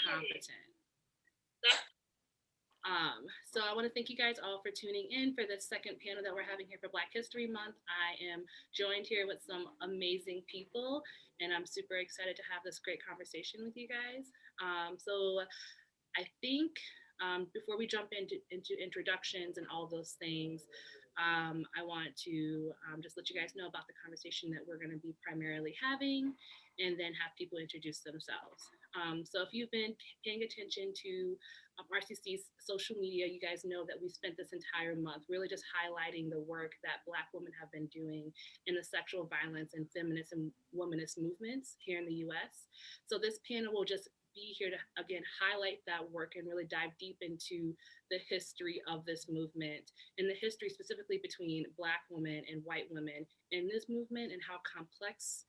competent. So I want to thank you guys all for tuning in for this second panel that we're having here for Black History Month. I am joined here with some amazing people, and I'm super excited to have this great conversation with you guys. So I think before we jump into introductions and all those things, I want to just let you guys know about the conversation that we're going to be primarily having, and then have people introduce themselves. So if you've been paying attention to RCC's social media, you guys know that we spent this entire month really just highlighting the work that Black women have been doing in the sexual violence and feminist and womanist movements here in the US. So this panel will just be here to, again, highlight that work and really dive deep into the history of this movement and the history specifically between Black women and white women in this movement, and how complex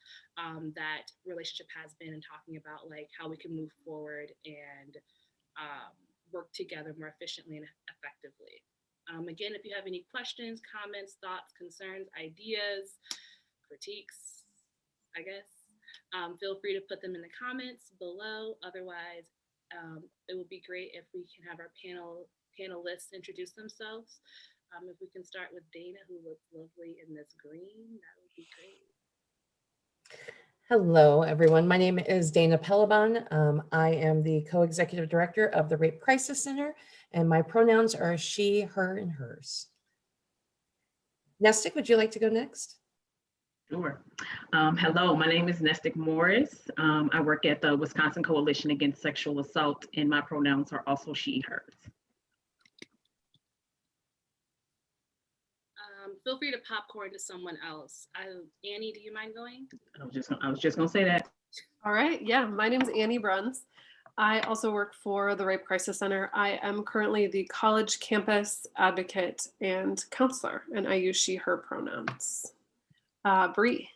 that relationship has been, and talking about like how we can move forward and work together more efficiently and effectively. Again, if you have any questions, comments, thoughts, concerns, ideas, critiques, I guess, feel free to put them in the comments below. Otherwise, it would be great if we can have our panelists introduce themselves. If we can start with Dana, who looks lovely in this green, that would be great. Hello, everyone. My name is Dana Pelabon. I am the co-executive director of the Rape Crisis Center, and my pronouns are she, her, and hers. Nestic, would you like to go next? Sure. Hello, my name is Nestic Morris. I work at the Wisconsin Coalition Against Sexual Assault, and my pronouns are also she, hers. Feel free to popcorn to someone else. Annie, do you mind going? I was just gonna say that. All right, yeah, my name is Annie Bruns. I also work for the Rape Crisis Center. I am currently the college campus advocate and counselor, and I use she, her pronouns. Bree.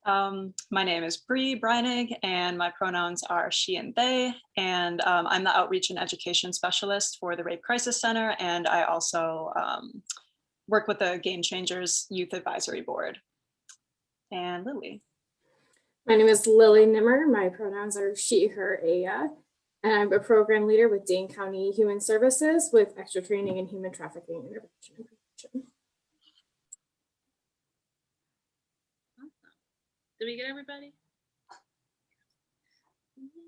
My name is Bree Breinig, and my pronouns are she and they, and I'm the outreach and education specialist for the Rape Crisis Center, and I also work with the Game Changers Youth Advisory Board. And Lily. My name is Lily Nimmer. My pronouns are she, her, Aya, and I'm a program leader with Dane County Human Services with extra training in human trafficking intervention and prevention. Did we get everybody?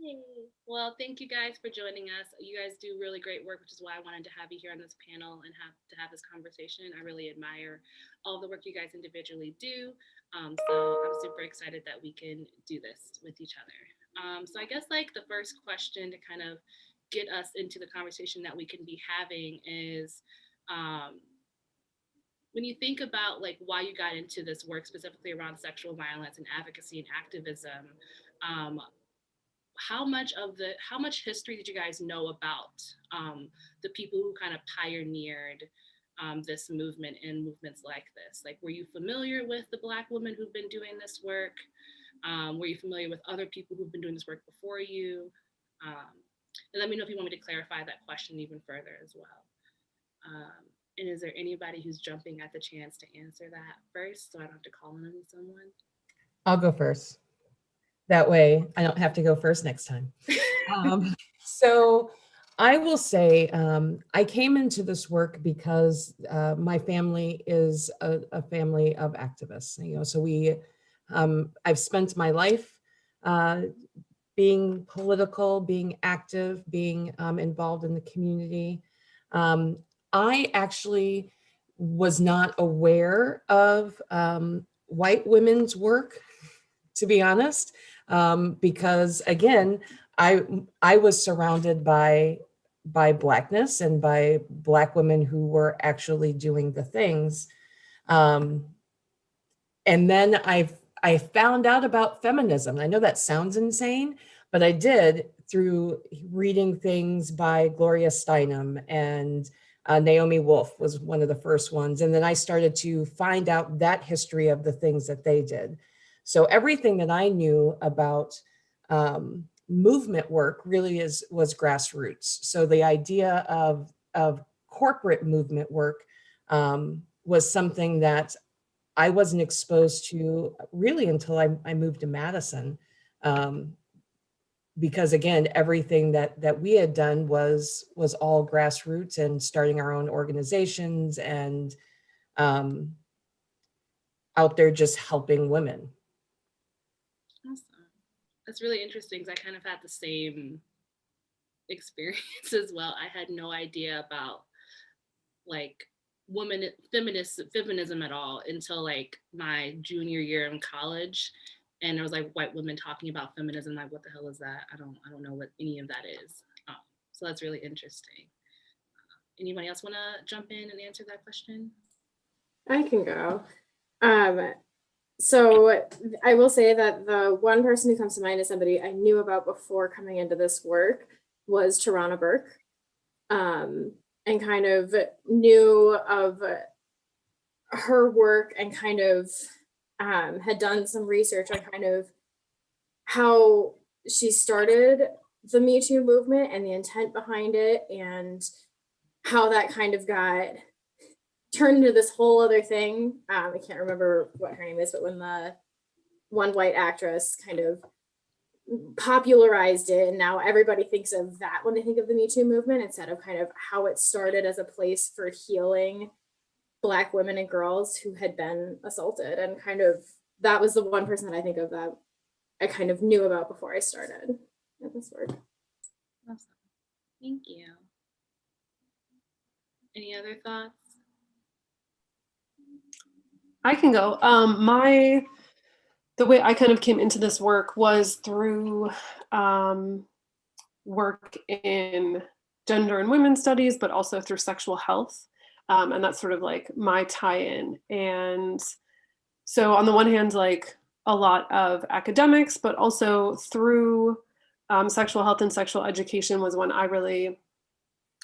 Yay. Well, thank you guys for joining us. You guys do really great work, which is why I wanted to have you here on this panel and have this conversation. I really admire all the work you guys individually do. So I'm super excited that we can do this with each other. So I guess like the first question to kind of get us into the conversation that we can be having is, when you think about like why you got into this work specifically around sexual violence and advocacy and activism, how much history did you guys know about the people who kind of pioneered this movement and movements like this? Like, were you familiar with the Black women who've been doing this work? Were you familiar with other people who've been doing this work before you? And let me know if you want me to clarify that question even further as well. And is there anybody who's jumping at the chance to answer that first, so I don't have to call on someone? I'll go first. That way I don't have to go first next time. So I will say I came into this work because my family is a family of activists. You know, so we I've spent my life being political, being active, being involved in the community. I actually was not aware of white women's work, to be honest, because again, I was surrounded by Blackness and by Black women who were actually doing the things. And then I found out about feminism. I know that sounds insane, but I did through reading things by Gloria Steinem, and Naomi Wolf was one of the first ones. And then I started to find out that history of the things that they did. So everything that I knew about movement work really was grassroots. So the idea of corporate movement work was something that I wasn't exposed to really until I moved to Madison. because again, everything that we had done was all grassroots and starting our own organizations and out there just helping women. Awesome. That's really interesting because I kind of had the same experience as well. I had no idea about like feminism at all until like my junior year in college. And there was like white women talking about feminism. Like, what the hell is that? I don't know what any of that is. So that's really interesting. Anybody else want to jump in and answer that question? I can go. So I will say that the one person who comes to mind is somebody I knew about before coming into this work was Tarana Burke, and kind of knew of her work and kind of had done some research on kind of how she started the Me Too movement and the intent behind it, and how that kind of got turned into this whole other thing. I can't remember what her name is, but when the one white actress kind of popularized it, and now everybody thinks of that when they think of the Me Too movement, instead of kind of how it started as a place for healing Black women and girls who had been assaulted. And kind of that was the one person that I think of that I kind of knew about before I started at this work. Awesome. Thank you. Any other thoughts? I can go. The way I kind of came into this work was through work in gender and women's studies, but also through sexual health. And that's sort of like my tie-in. And so on the one hand, like a lot of academics, but also through sexual health and sexual education was when I really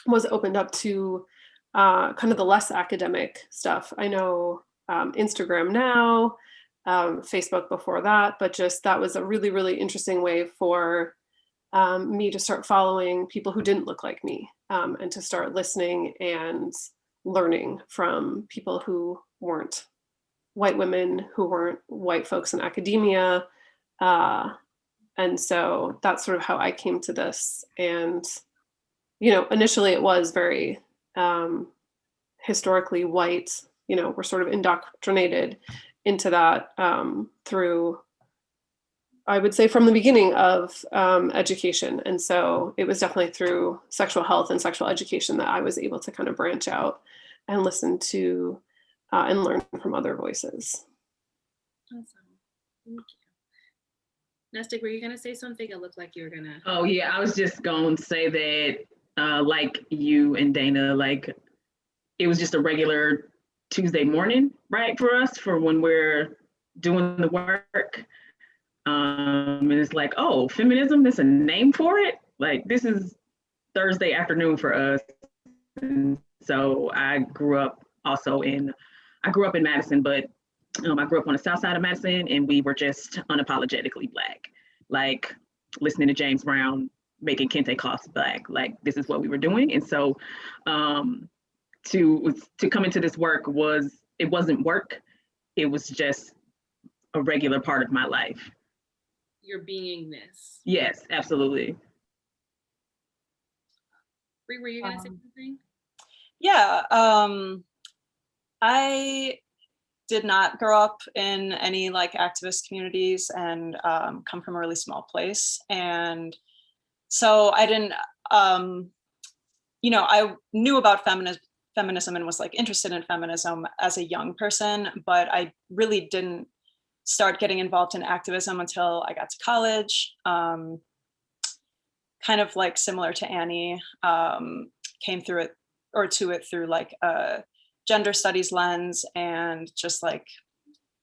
was opened up to kind of the less academic stuff. I know Instagram now, Facebook before that, but just that was a really, really interesting way for me to start following people who didn't look like me, and to start listening and learning from people who weren't white women, who weren't white folks in academia. And so that's sort of how I came to this. And, you know, initially it was very historically white, you know, we're sort of indoctrinated into that through, I would say, from the beginning of education. And so it was definitely through sexual health and sexual education that I was able to kind of branch out and listen to and learn from other voices. Awesome. Thank you. Nestic, were you going to say something? It looked like you were going to. Oh, yeah, I was just going to say that, like you and Dana, like it was just a regular Tuesday morning, right, for us, for when we're doing the work. And it's like, oh, feminism, there's a name for it? Like, this is Thursday afternoon for us. And so I grew up in Madison, but I grew up on the south side of Madison, and we were just unapologetically Black, like listening to James Brown, making Kente Cloths Black. Like, this is what we were doing. And so to come into this work it wasn't work. It was just a regular part of my life. Your beingness. Yes, absolutely. Bree, were you going to say something? Yeah, I did not grow up in any like activist communities and come from a really small place. And so I didn't, you know, I knew about feminism and was like interested in feminism as a young person, but I really didn't start getting involved in activism until I got to college. Kind of like similar to Annie, came through it or to it through like a gender studies lens and just like,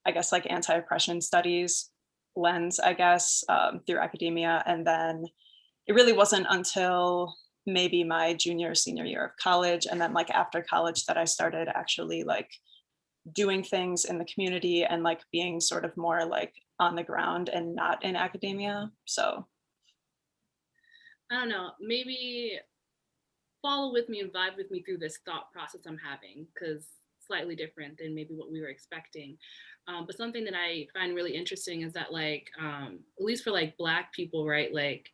I guess like anti-oppression studies lens, I guess, through academia. And then it really wasn't until maybe my junior or senior year of college, and then like after college, that I started actually like doing things in the community and like being sort of more like on the ground and not in academia. So I don't know, maybe follow with me and vibe with me through this thought process I'm having, because slightly different than maybe what we were expecting. But something that I find really interesting is that like, at least for like Black people, right? Like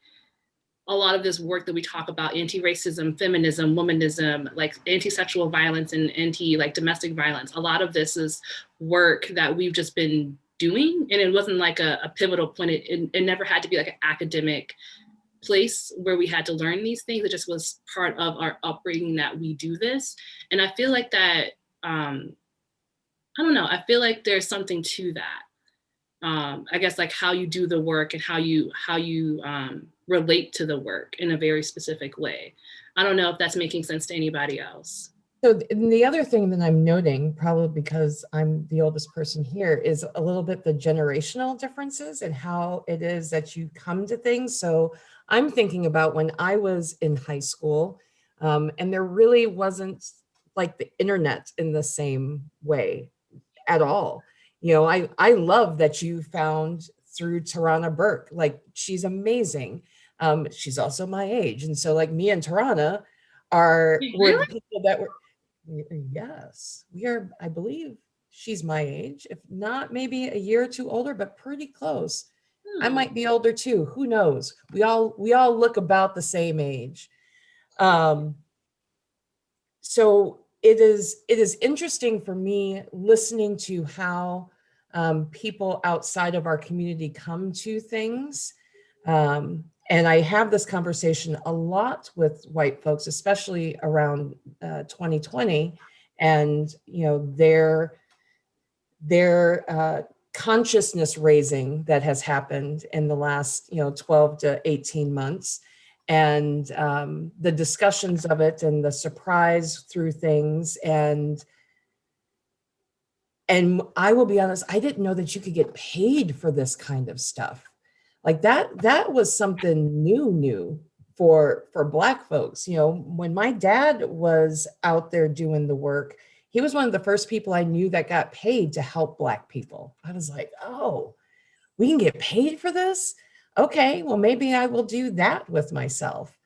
a lot of this work that we talk about, anti-racism, feminism, womanism, like anti-sexual violence and like domestic violence, a lot of this is work that we've just been doing. And it wasn't like a pivotal point. It never had to be like an academic place where we had to learn these things. It just was part of our upbringing that we do this. And I feel like that, I don't know, I feel like there's something to that. I guess like how you do the work and how you relate to the work in a very specific way. I don't know if that's making sense to anybody else. So the other thing that I'm noting, probably because I'm the oldest person here, is a little bit the generational differences and how it is that you come to things. So I'm thinking about when I was in high school, and there really wasn't like the internet in the same way at all. You know, I love that you found through Tarana Burke, like she's amazing. She's also my age. And so like me and Tarana were the people that were, yes, we are, I believe she's my age, if not maybe a year or two older, but pretty close. I might be older too, who knows? We all look about the same age. So it is interesting for me listening to how people outside of our community come to things. And I have this conversation a lot with white folks, especially around 2020, and you know their consciousness raising that has happened in the last 12 to 18 months, and the discussions of it and the surprise through things. And I will be honest, I didn't know that you could get paid for this kind of stuff. Like that was something new for Black folks. You know, when my dad was out there doing the work, he was one of the first people I knew that got paid to help Black people. I was like, oh, we can get paid for this? Okay, well, maybe I will do that with myself.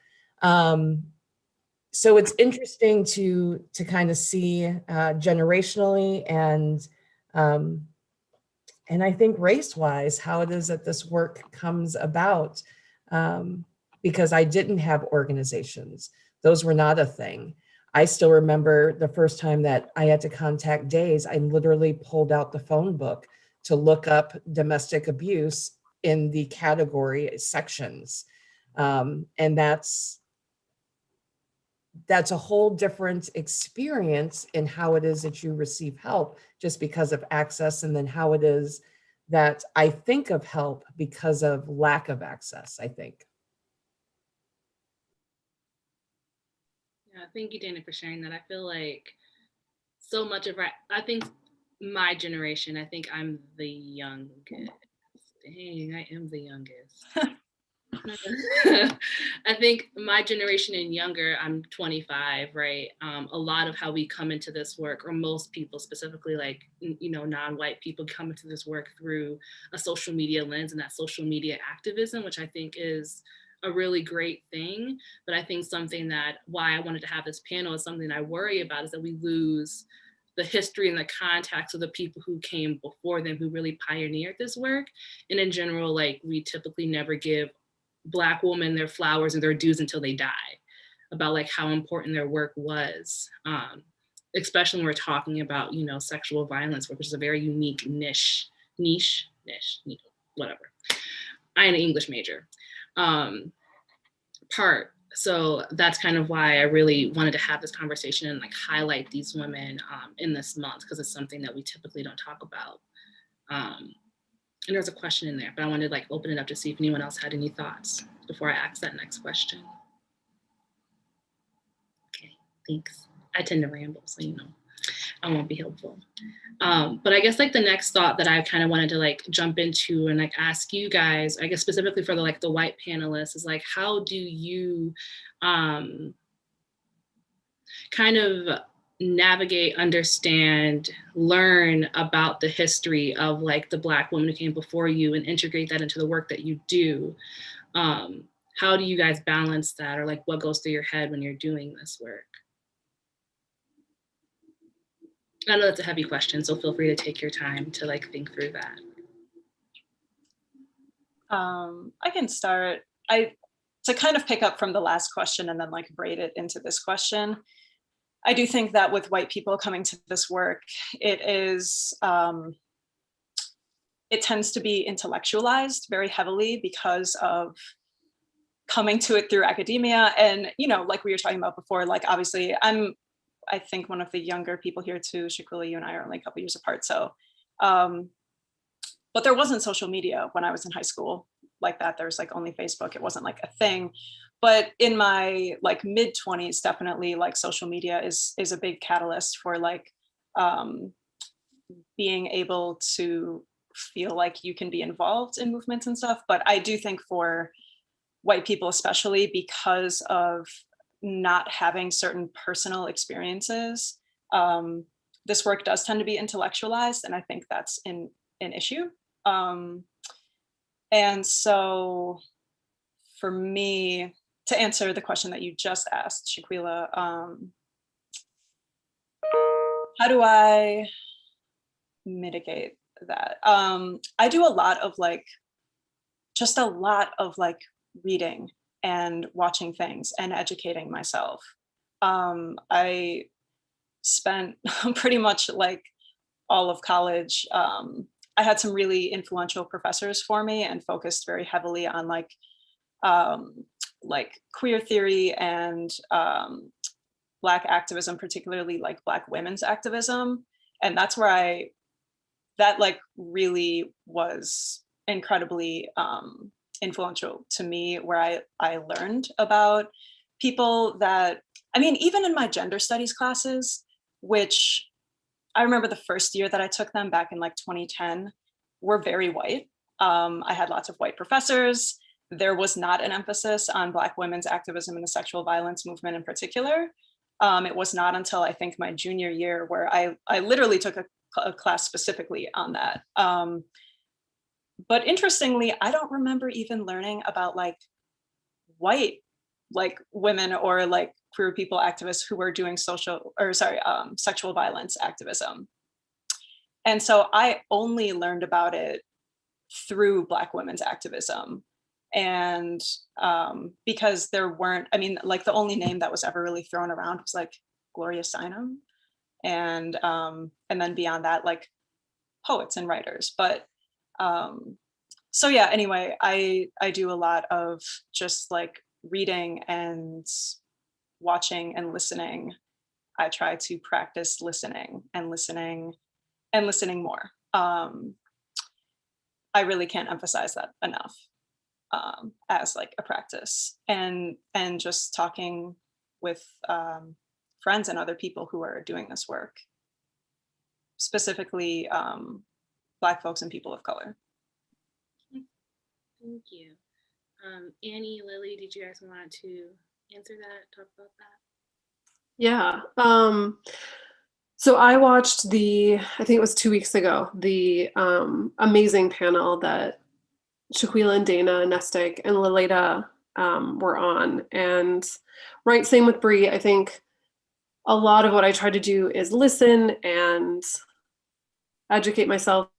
So it's interesting to kind of see generationally and I think race-wise, how it is that this work comes about, because I didn't have organizations. Those were not a thing. I still remember the first time that I had to contact DAYS, I literally pulled out the phone book to look up domestic abuse in the category sections. And that's a whole different experience in how it is that you receive help just because of access, and then how it is that I think of help because of lack of access, I think. Yeah, thank you, Dana, for sharing that. I feel like so much of I think my generation, I think I'm the youngest. Dang, I am the youngest. I think my generation and younger, I'm 25, right? A lot of how we come into this work, or most people specifically, like, non-white people come into this work through a social media lens and that social media activism, which I think is a really great thing. But I think something that why I wanted to have this panel is something I worry about is that we lose the history and the context of the people who came before them, who really pioneered this work. And in general, like, we typically never give Black women their flowers and their dues until they die, about like how important their work was, especially when we're talking about, sexual violence, which is a very unique niche, whatever. I'm an English major part. So that's kind of why I really wanted to have this conversation and like highlight these women in this month, because it's something that we typically don't talk about. And there's a question in there, but I wanted to like open it up to see if anyone else had any thoughts before I ask that next question. Okay, thanks. I tend to ramble, so I won't be helpful. But I guess like the next thought that I kind of wanted to like jump into and like ask you guys, I guess specifically for the white panelists, is like, how do you kind of navigate, understand, learn about the history of like the Black women who came before you and integrate that into the work that you do? How do you guys balance that, or like what goes through your head when you're doing this work? I know that's a heavy question, so feel free to take your time to like think through that. I can start. I to kind of pick up from the last question and then like braid it into this question, I do think that with white people coming to this work, it is, it tends to be intellectualized very heavily because of coming to it through academia. And, you know, like we were talking about before, like obviously I think one of the younger people here too. Shaquilla, you and I are only a couple years apart. So, but there wasn't social media when I was in high school like that. There was like only Facebook. It wasn't like a thing. But in my like mid 20s, definitely like social media is a big catalyst for like being able to feel like you can be involved in movements and stuff. But I do think for white people, especially because of not having certain personal experiences, this work does tend to be intellectualized, and I think that's an issue. And so for me, to answer the question that you just asked, Shaquilla, how do I mitigate that? I do a lot of like, just a lot of like reading and watching things and educating myself. I spent pretty much like all of college. I had some really influential professors for me and focused very heavily on like queer theory and Black activism, particularly like Black women's activism. And that's where that like really was incredibly influential to me, where I learned about people that, I mean, even in my gender studies classes, which I remember the first year that I took them back in like 2010, were very white. I had lots of white professors. There was not an emphasis on Black women's activism in the sexual violence movement in particular. It was not until I think my junior year where I literally took a class specifically on that. But interestingly, I don't remember even learning about like white like women or like queer people activists who were doing sexual violence activism. And so I only learned about it through Black women's activism. And because there weren't, I mean, like the only name that was ever really thrown around was like Gloria Steinem. And then beyond that, like poets and writers. But so yeah, anyway, I do a lot of just like reading and watching and listening. I try to practice listening and listening and listening more. I really can't emphasize that enough as like a practice, and just talking with friends and other people who are doing this work, specifically Black folks and people of color. Thank you. Annie, Lily, did you guys want to answer that, talk about that? Yeah. So I watched I think it was 2 weeks ago, the amazing panel that Shaquilla and Dana, Nestic, and Leleda were on. And right, same with Bree. I think a lot of what I try to do is listen and educate myself,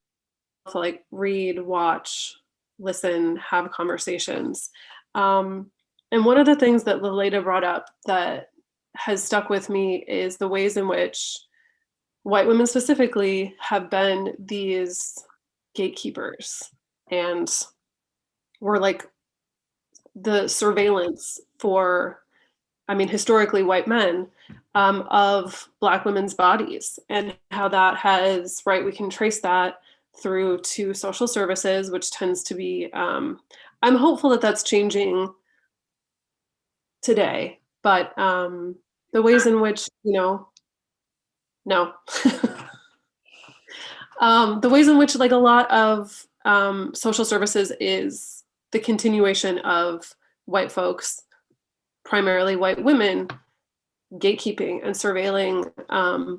like read, watch, listen, have conversations. And one of the things that Leleda brought up that has stuck with me is the ways in which white women specifically have been these gatekeepers, and were like the surveillance for, I mean, historically white men of Black women's bodies, and how that has, right, we can trace that through to social services, which tends to be, I'm hopeful that that's changing today, but the ways in which, no. The ways in which like a lot of social services is the continuation of white folks, primarily white women, gatekeeping and surveilling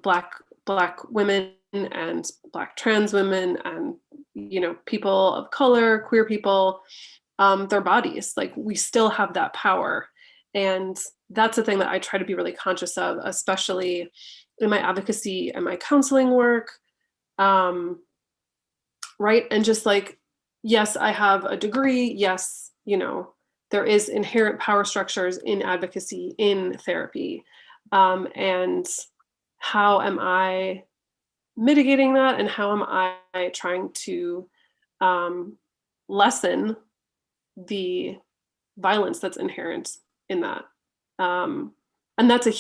Black women and Black trans women and, you know, people of color, queer people, their bodies. Like, we still have that power. And that's the thing that I try to be really conscious of, especially in my advocacy and my counseling work. Right. And just like, yes, I have a degree. Yes, you know, there is inherent power structures in advocacy, in therapy. And how am I mitigating that? And how am I trying to lessen the violence that's inherent in that? And that's a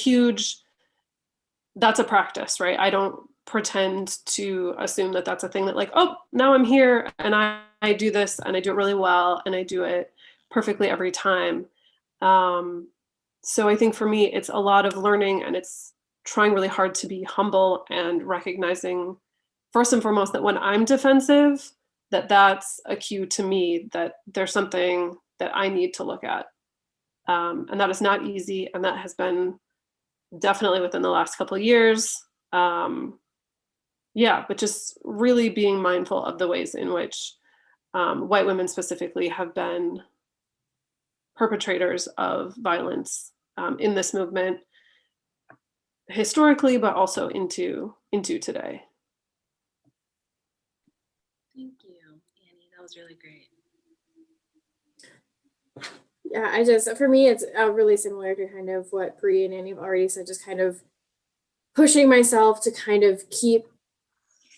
practice, right? I don't pretend to assume that that's a thing that like, oh, now I'm here and I do this and I do it really well and I do it perfectly every time. So I think for me, it's a lot of learning, and it's trying really hard to be humble and recognizing first and foremost that when I'm defensive, that's a cue to me that there's something that I need to look at. And that is not easy. And that has been definitely within the last couple of years. Yeah, but just really being mindful of the ways in which white women specifically have been perpetrators of violence in this movement historically, but also into today. Thank you, Annie. That was really great. Yeah, for me, it's really similar to kind of what Bree and Annie have already said, just kind of pushing myself to kind of keep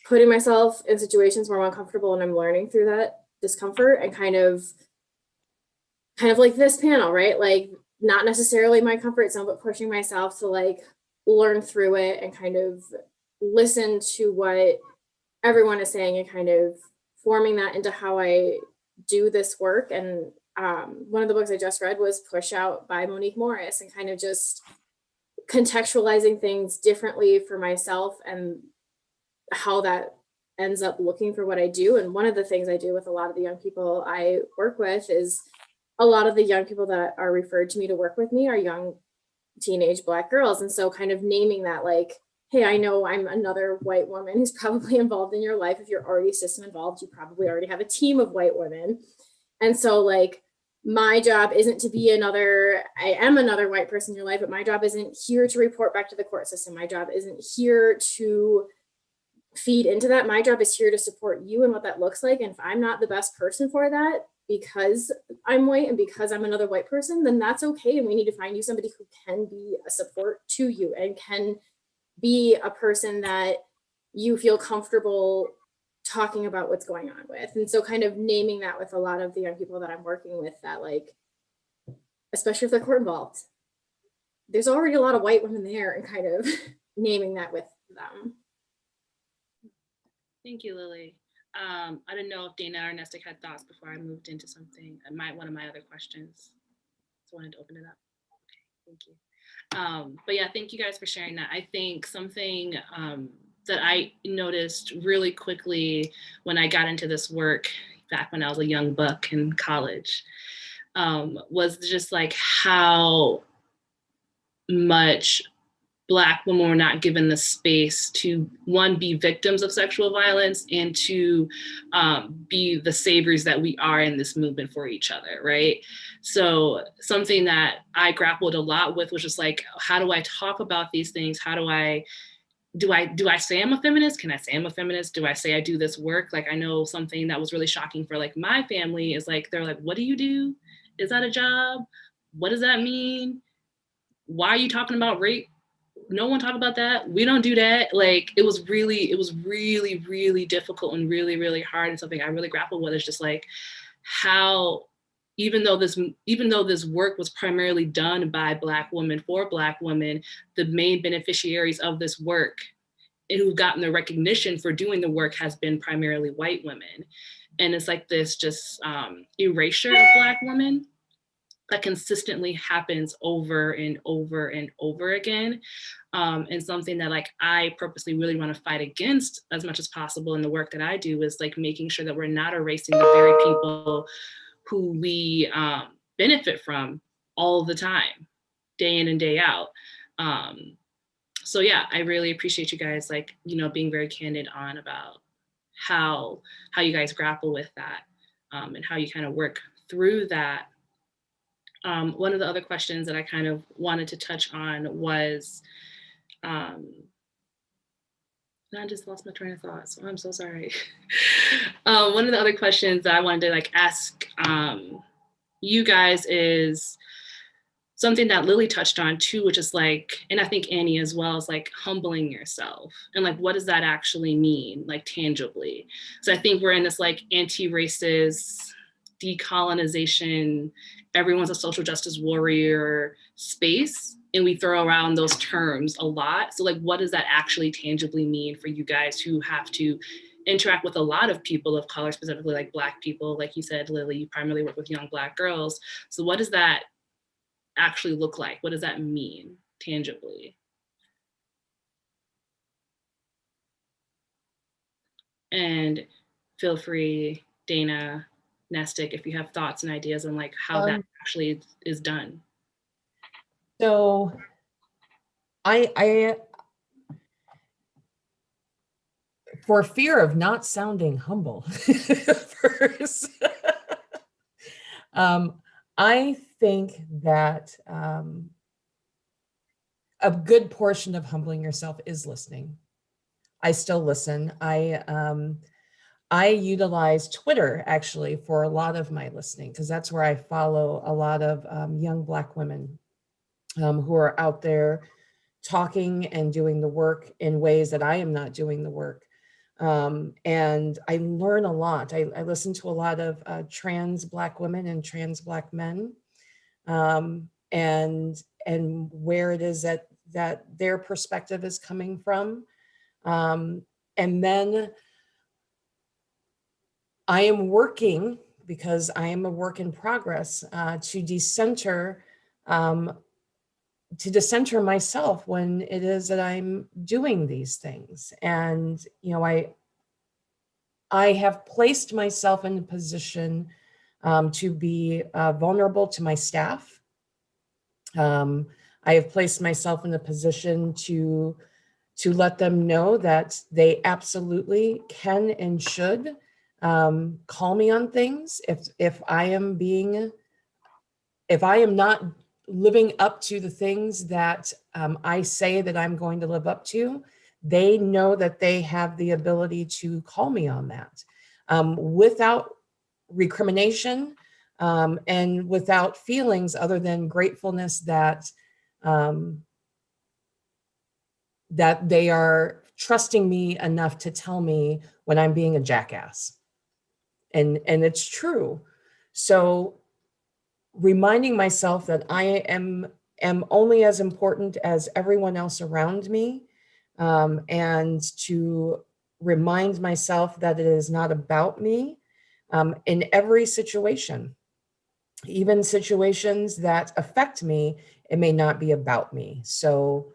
putting myself in situations where I'm uncomfortable, and I'm learning through that discomfort, and kind of like this panel, right? Like, not necessarily my comfort zone, but pushing myself to like learn through it and kind of listen to what everyone is saying and kind of forming that into how I do this work. And one of the books I just read was Push Out by Monique Morris, and kind of just contextualizing things differently for myself and how that ends up looking for what I do. And one of the things I do with a lot of the young people I work with is a lot of the young people that are referred to me to work with me are young teenage Black girls. And so kind of naming that, like, hey, I know I'm another white woman who's probably involved in your life. If you're already system involved, you probably already have a team of white women. And so like, my job isn't to be I am another white person in your life, but my job isn't here to report back to the court system. My job isn't here to feed into that. My job is here to support you and what that looks like. And if I'm not the best person for that, because I'm white and because I'm another white person, then that's okay. And we need to find you somebody who can be a support to you and can be a person that you feel comfortable talking about what's going on with. And so kind of naming that with a lot of the young people that I'm working with, that like, especially if they're court involved, there's already a lot of white women there, and kind of naming that with them. Thank you, Lily. I didn't know if Dana or Nestic had thoughts before I moved into something. One of my other questions. So I wanted to open it up. Okay, thank you. But yeah, thank you guys for sharing that. I think something that I noticed really quickly when I got into this work back when I was a young buck in college was just like how much Black women were not given the space to, one, be victims of sexual violence, and to be the saviors that we are in this movement for each other, right? So something that I grappled a lot with was just like, how do I talk about these things? How do I say I'm a feminist? Can I say I'm a feminist? Do I say I do this work? Like, I know something that was really shocking for like my family is like, they're like, what do you do? Is that a job? What does that mean? Why are you talking about rape? No one talk about that. We don't do that. Like, it was really, really difficult and really, really hard. And something I really grappled with is just like how, even though this work was primarily done by Black women for Black women, the main beneficiaries of this work and who've gotten the recognition for doing the work has been primarily white women. And it's like this just erasure of Black women that consistently happens over and over and over again. And something that like I purposely really want to fight against as much as possible in the work that I do is like making sure that we're not erasing the very people who we benefit from all the time, day in and day out. So yeah, I really appreciate you guys like, being very candid on about how you guys grapple with that and how you kind of work through that. One of the other questions that I kind of wanted to touch on was, I just lost my train of thought, so I'm so sorry. One of the other questions that I wanted to like ask you guys is something that Lily touched on too, which is like, and I think Annie as well, is like humbling yourself. And like, what does that actually mean, like tangibly? So I think we're in this like anti-racist, decolonization, everyone's a social justice warrior space. And we throw around those terms a lot. So like, what does that actually tangibly mean for you guys who have to interact with a lot of people of color, specifically like Black people? Like you said, Lily, you primarily work with young Black girls. So what does that actually look like? What does that mean tangibly? And feel free, Dana, Nestic, if you have thoughts and ideas on like how that actually is done. So I for fear of not sounding humble first, I think that a good portion of humbling yourself is listening. I still listen. I utilize Twitter actually for a lot of my listening, because that's where I follow a lot of young Black women who are out there talking and doing the work in ways that I am not doing the work. And I learn a lot. I listen to a lot of trans Black women and trans Black men, and where it is that their perspective is coming from. And then I am working, because I am a work in progress, to decenter myself when it is that I'm doing these things. And, you know, I have placed myself in a position to be vulnerable to my staff. I have placed myself in a position to let them know that they absolutely can and should call me on things if I am not living up to the things that I say that I'm going to live up to. They know that they have the ability to call me on that without recrimination and without feelings other than gratefulness that that they are trusting me enough to tell me when I'm being a jackass. And it's true. So reminding myself that I am only as important as everyone else around me, and to remind myself that it is not about me in every situation. Even situations that affect me, it may not be about me. So,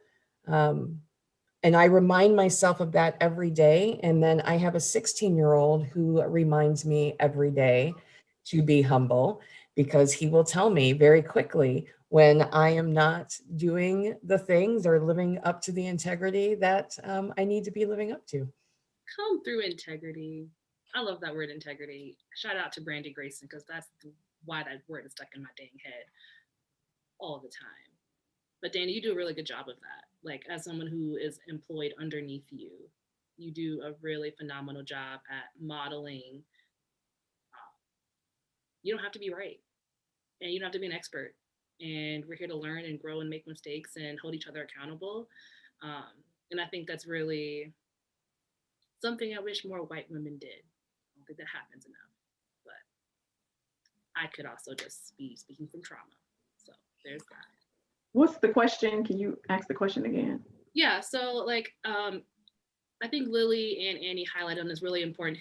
and I remind myself of that every day. And then I have a 16-year-old who reminds me every day to be humble, because he will tell me very quickly when I am not doing the things or living up to the integrity that I need to be living up to. Come through integrity. I love that word, integrity. Shout out to Brandy Grayson, because that's why that word is stuck in my dang head all the time. But Dana, you do a really good job of that. Like, as someone who is employed underneath you, you do a really phenomenal job at modeling. You don't have to be right, and you don't have to be an expert. And we're here to learn and grow and make mistakes and hold each other accountable. And I think that's really something I wish more white women did. I don't think that happens enough. But I could also just be speaking from trauma. So there's that. What's the question? Can you ask the question again? Yeah, so like I think Lily and Annie highlighted on this really important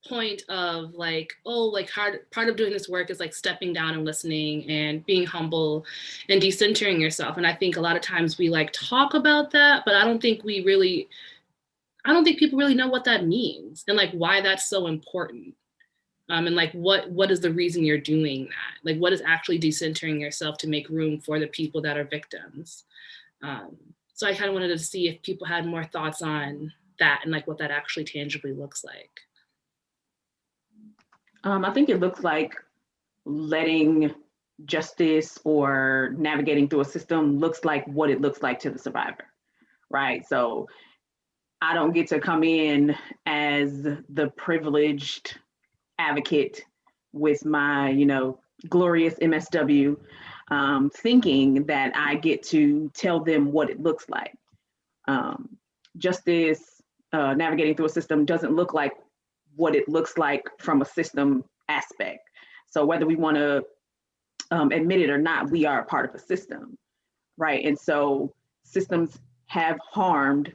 point of like, oh, like part of doing this work is like stepping down and listening and being humble and decentering yourself. And I think a lot of times we like talk about that, but I don't think people really know what that means and like why that's so important. And like what is the reason you're doing that? Like what is actually decentering yourself to make room for the people that are victims? So I kind of wanted to see if people had more thoughts on that and like what that actually tangibly looks like. I think it looks like letting justice or navigating through a system looks like what it looks like to the survivor, right? So I don't get to come in as the privileged advocate with my, glorious MSW, thinking that I get to tell them what it looks like. Justice, navigating through a system doesn't look like what it looks like from a system aspect. So whether we want to admit it or not, we are a part of a system, right? And so systems have harmed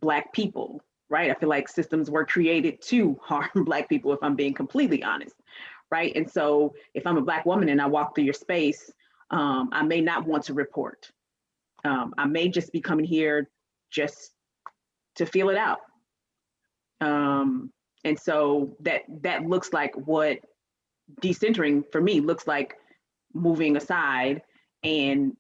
Black people, right? I feel like systems were created to harm Black people, if I'm being completely honest, right? And so if I'm a Black woman and I walk through your space, I may not want to report. I may just be coming here just to feel it out. And so that looks like what decentering for me looks like, moving aside and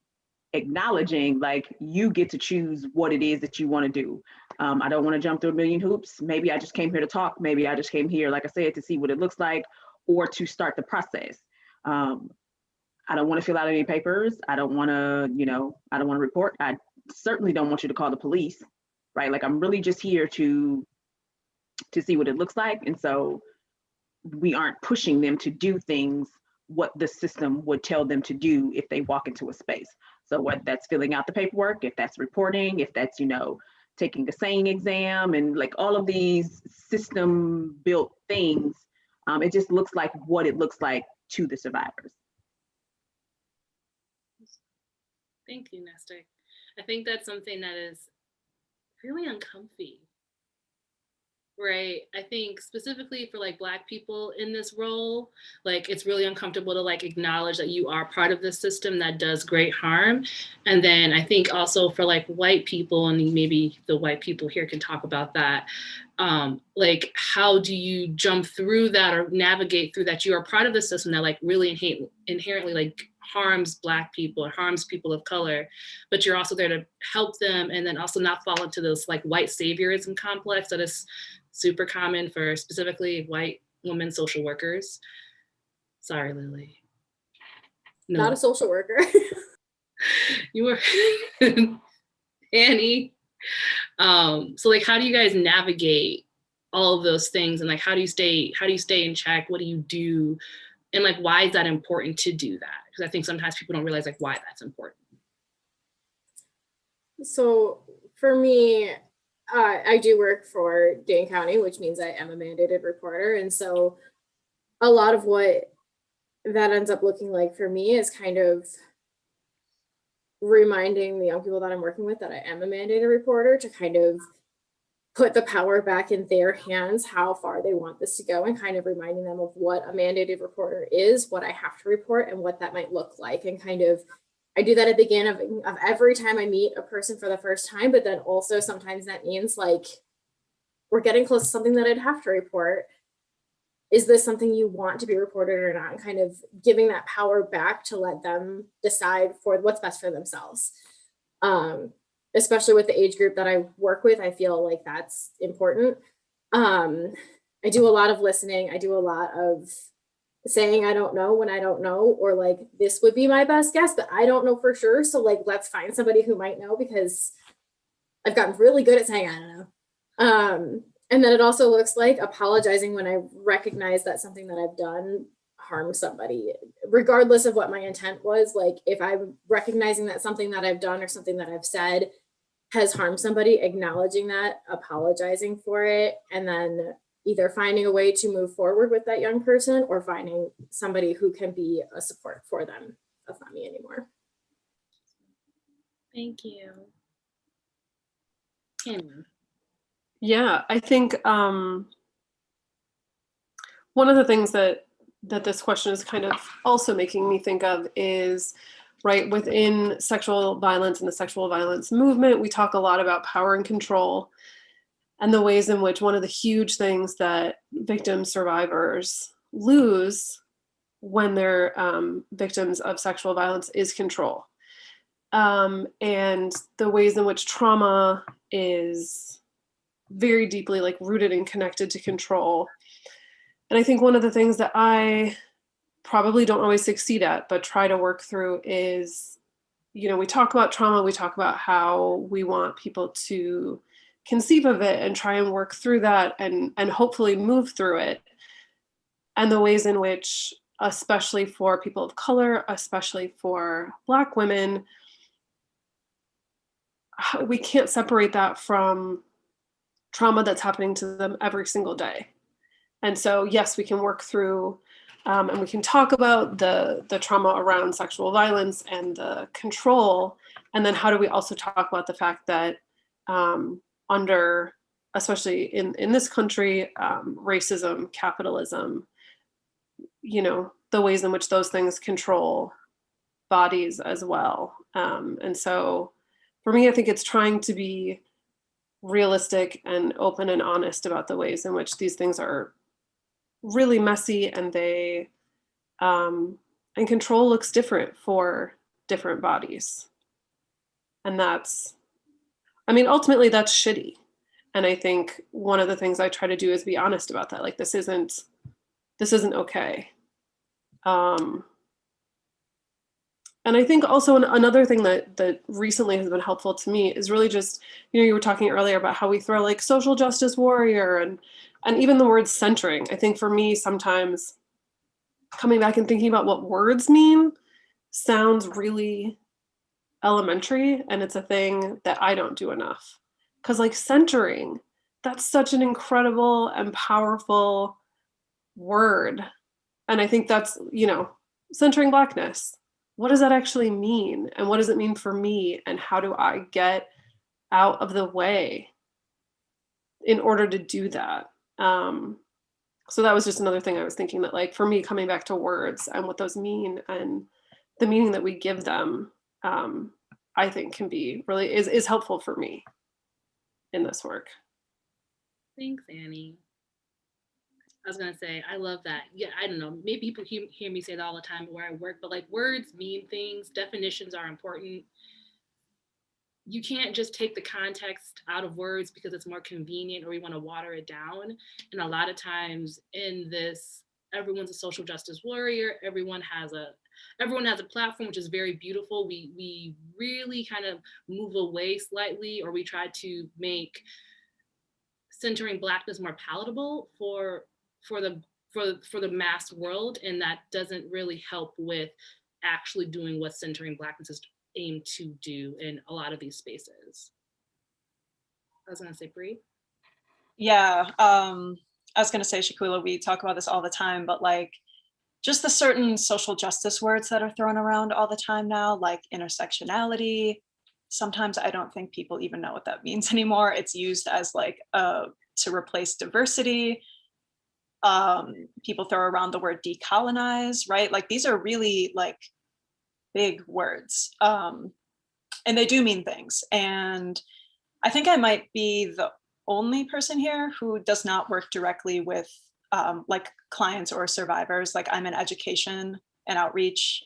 acknowledging like you get to choose what it is that you want to do. I don't want to jump through a million hoops. Maybe I just came here to talk. Maybe I just came here, like I said, to see what it looks like or to start the process. I don't want to fill out any papers. I don't want to, I don't want to report. I certainly don't want you to call the police, right? Like I'm really just here to see what it looks like. And so we aren't pushing them to do things what the system would tell them to do if they walk into a space. So what that's filling out the paperwork, if that's reporting, if that's, taking a SANE exam and like all of these system built things, it just looks like what it looks like to the survivors. Thank you, Nestor. I think that's something that is really uncomfy, right? I think specifically for like Black people in this role, like it's really uncomfortable to like acknowledge that you are part of this system that does great harm. And then I think also for like white people, and maybe the white people here can talk about that, like how do you jump through that or navigate through that? You are part of the system that like really inherently like harms Black people or harms people of color, but you're also there to help them and then also not fall into this like white saviorism complex that is super common for specifically white women social workers. Sorry, Lily. No. Not a social worker. You were Annie. So like how do you guys navigate all of those things, and like how do you stay in check? What do you do? And like why is that important to do that? Because I think sometimes people don't realize like why that's important. So for me, I do work for Dane County, which means I am a mandated reporter. And so a lot of what that ends up looking like for me is kind of reminding the young people that I'm working with that I am a mandated reporter, to kind of put the power back in their hands, how far they want this to go, and kind of reminding them of what a mandated reporter is, what I have to report, and what that might look like. And kind of, I do that at the beginning of every time I meet a person for the first time, but then also sometimes that means like, we're getting close to something that I'd have to report. Is this something you want to be reported or not? And kind of giving that power back to let them decide for what's best for themselves. Especially with the age group that I work with, I feel like that's important. I do a lot of listening. I do a lot of saying, I don't know when I don't know, or like, this would be my best guess, but I don't know for sure. So like, let's find somebody who might know, because I've gotten really good at saying, I don't know. And then it also looks like apologizing when I recognize that something that I've done harms somebody, regardless of what my intent was. Like if I'm recognizing that something that I've done or something that I've said has harmed somebody, acknowledging that, apologizing for it, and then either finding a way to move forward with that young person or finding somebody who can be a support for them. That's not me anymore. Thank you. Yeah, I think one of the things that this question is kind of also making me think of is, right, within sexual violence and the sexual violence movement, we talk a lot about power and control, and the ways in which one of the huge things that victim survivors lose when they're victims of sexual violence is control. And the ways in which trauma is very deeply like rooted and connected to control. And I think one of the things that I probably don't always succeed at, but try to work through is, we talk about trauma, we talk about how we want people to conceive of it and try and work through that and hopefully move through it. and the ways in which, especially for people of color, especially for Black women, we can't separate that from trauma that's happening to them every single day. And so, yes, we can work through and we can talk about the trauma around sexual violence and the control. And then how do we also talk about the fact that under, especially in this country, racism, capitalism, you know, the ways in which those things control bodies as well. And so for me, I think it's trying to be realistic and open and honest about the ways in which these things are really messy, and they and control looks different for different bodies. And that's, I mean, ultimately that's shitty. And I think one of the things I try to do is be honest about that. Like, this isn't okay. And I think also another thing that recently has been helpful to me is really just, you know, you were talking earlier about how we throw like social justice warrior and even the word centering. I think for me, sometimes coming back and thinking about what words mean sounds really elementary, and it's a thing that I don't do enough. Because like centering, that's such an incredible and powerful word. And I think that's, you know, centering Blackness. What does that actually mean? And what does it mean for me? And how do I get out of the way in order to do that? So that was just another thing I was thinking, that like for me, coming back to words and what those mean and the meaning that we give them, I think can be really is helpful for me in this work. Thanks, Annie. I was gonna say, I love that. Yeah, I don't know, maybe people hear me say that all the time where I work, but like words mean things, definitions are important. You can't just take the context out of words because it's more convenient or we want to water it down. And a lot of times in this, everyone's a social justice warrior, everyone has a platform, which is very beautiful. We really kind of move away slightly, or we try to make centering Blackness more palatable for the mass world, and that doesn't really help with actually doing what centering Blackness is aimed to do in a lot of these spaces. I was gonna say, Bree. Yeah, I was gonna say, Shaquila, we talk about this all the time, but like just the certain social justice words that are thrown around all the time now, like intersectionality. Sometimes I don't think people even know what that means anymore. It's used as like to replace diversity. People throw around the word decolonize, right? Like these are really like big words. And they do mean things. And I think I might be the only person here who does not work directly with like clients or survivors. Like I'm in education and outreach.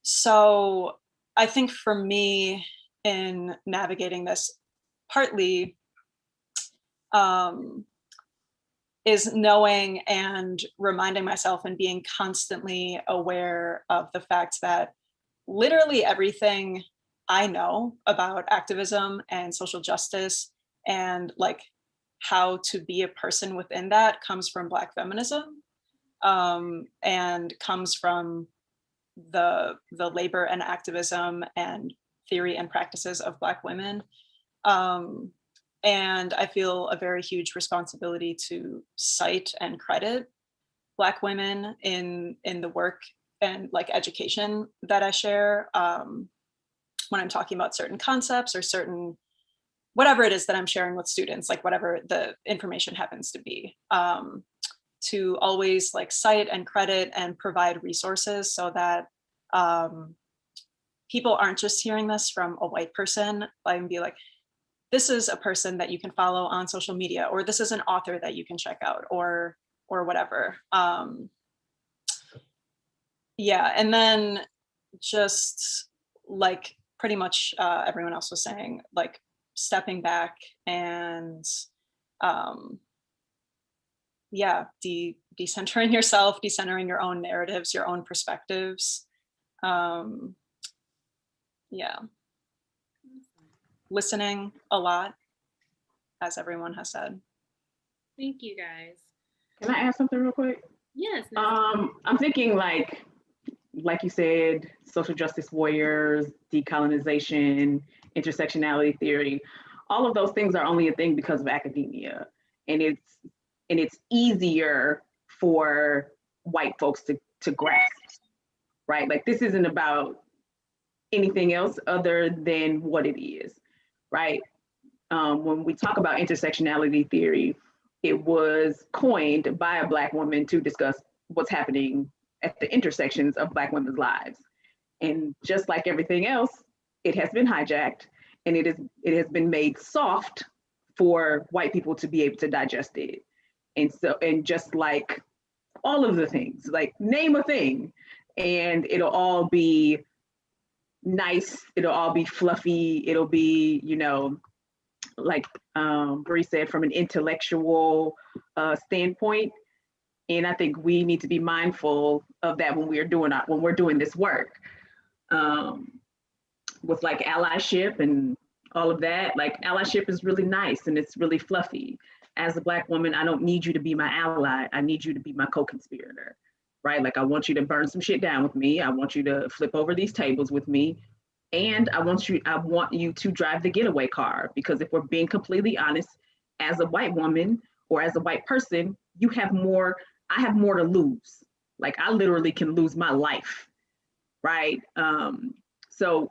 So I think for me in navigating this, partly is knowing and reminding myself and being constantly aware of the fact that literally everything I know about activism and social justice and like how to be a person within that comes from Black feminism, and comes from the labor and activism and theory and practices of Black women. And I feel a very huge responsibility to cite and credit Black women in the work and like education that I share, when I'm talking about certain concepts or certain whatever it is that I'm sharing with students, like whatever the information happens to be, to always like cite and credit and provide resources so that people aren't just hearing this from a white person and be like, this is a person that you can follow on social media, or this is an author that you can check out, or whatever. Yeah, and then just like pretty much everyone else was saying, like stepping back and yeah, decentering yourself, decentering your own narratives, your own perspectives. Yeah. Listening a lot, as everyone has said. Thank you, guys. Can I ask something real quick? Yes. I'm thinking like you said, social justice warriors, decolonization, intersectionality theory, all of those things are only a thing because of academia. And it's easier for white folks to grasp, right? Like this isn't about anything else other than what it is, right? When we talk about intersectionality theory, it was coined by a Black woman to discuss what's happening at the intersections of Black women's lives. And just like everything else, it has been hijacked and it has been made soft for white people to be able to digest it. And just like all of the things, like name a thing, and it'll all be nice, it'll all be fluffy, it'll be, like Bree said, from an intellectual standpoint. And I think we need to be mindful of that when we're doing this work. With like allyship and all of that, like allyship is really nice and it's really fluffy. As a Black woman, I don't need you to be my ally. I need you to be my co-conspirator, right? Like I want you to burn some shit down with me. I want you to flip over these tables with me. And I want you to drive the getaway car, because if we're being completely honest, as a white woman or as a white person, I have more to lose. Like I literally can lose my life, right? So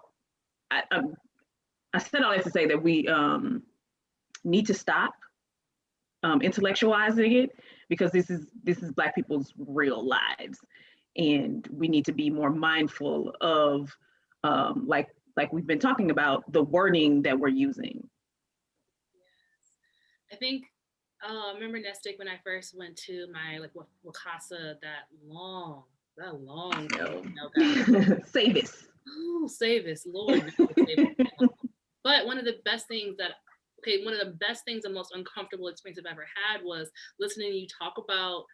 I said all that to say that we need to stop intellectualizing it, because this is Black people's real lives, and we need to be more mindful of like we've been talking about, the wording that we're using. I think remember Nestic when I first went to my Wakasa that long Savis. Oh, Savis, Lord. But one of the best things and most uncomfortable experience I've ever had was listening to you talk about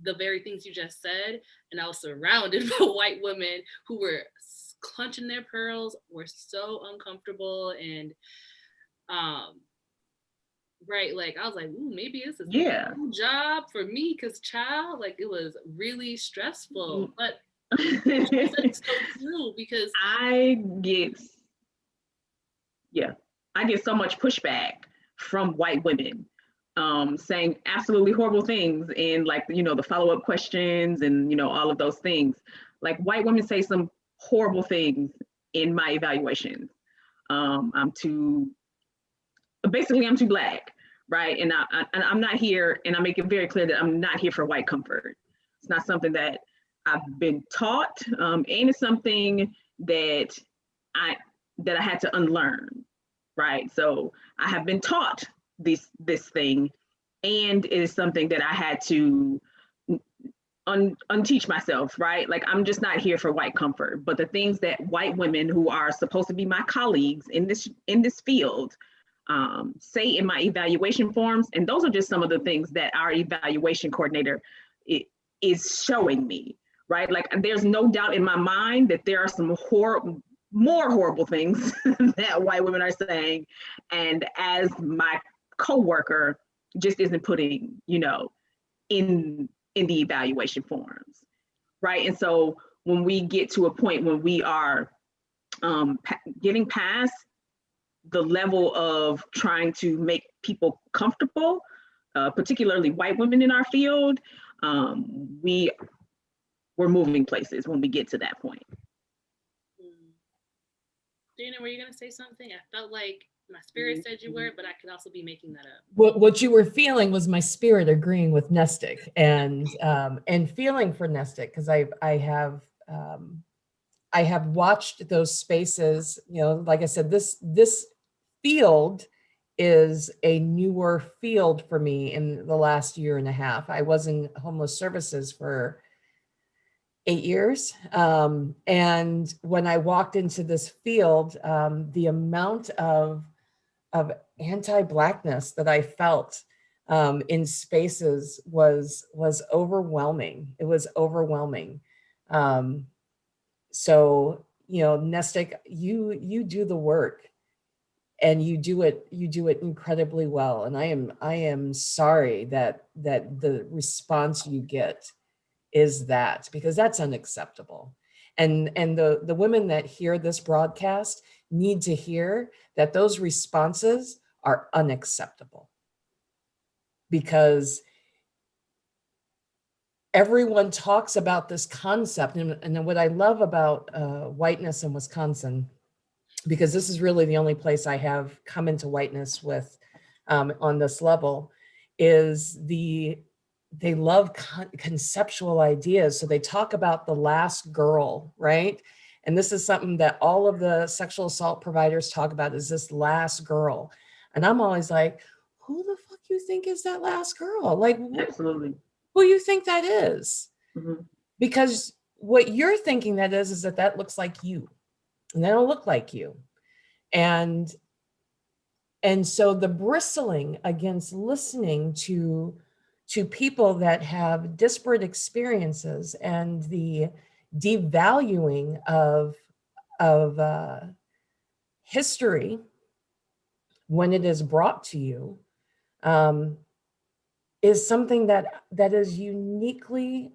the very things you just said. And I was surrounded by white women who were clenching their pearls, were so uncomfortable. And right, like I was like, ooh, maybe this is a new job for me, because child, like it was really stressful. But it's so true, because I get so much pushback from white women saying absolutely horrible things, and like, the follow-up questions and, all of those things. Like white women say some horrible things in my evaluations. I'm too Black, right? And I'm not here, and I make it very clear that I'm not here for white comfort. It's not something that I've been taught, and it's something that I had to unlearn, right? So I have been taught this thing, and it is something that I had to unteach myself, right? Like I'm just not here for white comfort. But the things that white women who are supposed to be my colleagues in this field say in my evaluation forms, and those are just some of the things that our evaluation coordinator is showing me, right? Like there's no doubt in my mind that there are some more horrible things that white women are saying, and as my coworker just isn't putting, in the evaluation forms, right? And so when we get to a point when we are getting past the level of trying to make people comfortable, particularly white women in our field, we're moving places when we get to that point. Dana, were you going to say something? I felt like my spirit said you were, but I could also be making that up. What you were feeling was my spirit agreeing with Nestic and feeling for Nestic, because I have watched those spaces. Like I said, this field is a newer field for me in the last year and a half. I was in homeless services for 8 years. And when I walked into this field, the amount of anti-Blackness that I felt in spaces was overwhelming. It was overwhelming. So, Nestic, you do the work. and you do it incredibly well. And I am sorry that the response you get is that, because that's unacceptable. And the women that hear this broadcast need to hear that those responses are unacceptable, because everyone talks about this concept. And what I love about whiteness in Wisconsin, because this is really the only place I have come into whiteness with on this level, is they love conceptual ideas. So they talk about the last girl, right? And this is something that all of the sexual assault providers talk about, is this last girl. And I'm always like, who the fuck you think is that last girl? Like, Absolutely. who you think that is? Mm-hmm. Because what you're thinking that is that looks like you, and they don't look like you. And so the bristling against listening to people that have disparate experiences, and the devaluing of history when it is brought to you, is something that is uniquely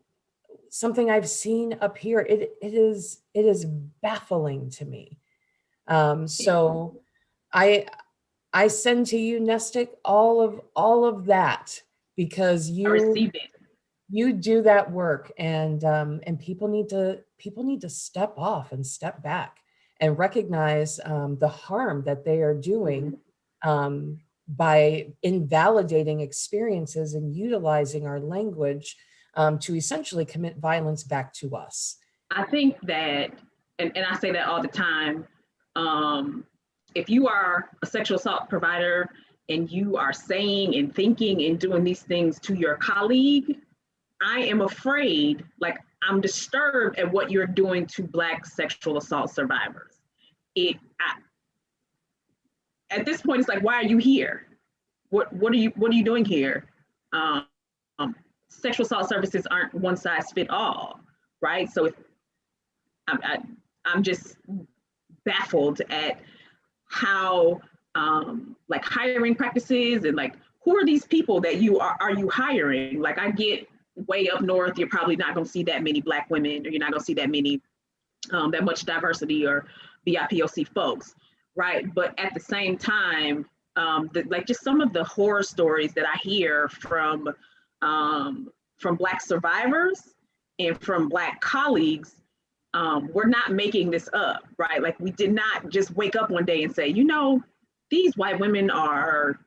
something I've seen up here. It is baffling to me. So I send to you, Nestic, all of that, because I receive it. you do that work, and people need to step off and step back and recognize the harm that they are doing by invalidating experiences and utilizing our language to essentially commit violence back to us. I think that, and I say that all the time, if you are a sexual assault provider and you are saying and thinking and doing these things to your colleague, I am afraid, like, I'm disturbed at what you're doing to Black sexual assault survivors. At this point, it's like, why are you here? What are you doing here? Sexual assault services aren't one size fit all, right? So I'm just baffled at how like hiring practices, and like, who are these people that you are you hiring? Like, I get way up north, you're probably not going to see that many Black women, or you're not going to see that many that much diversity or BIPOC folks, right? But at the same time, like, just some of the horror stories that I hear from Black survivors and from Black colleagues, we're not making this up, right? Like, we did not just wake up one day and say, these white women are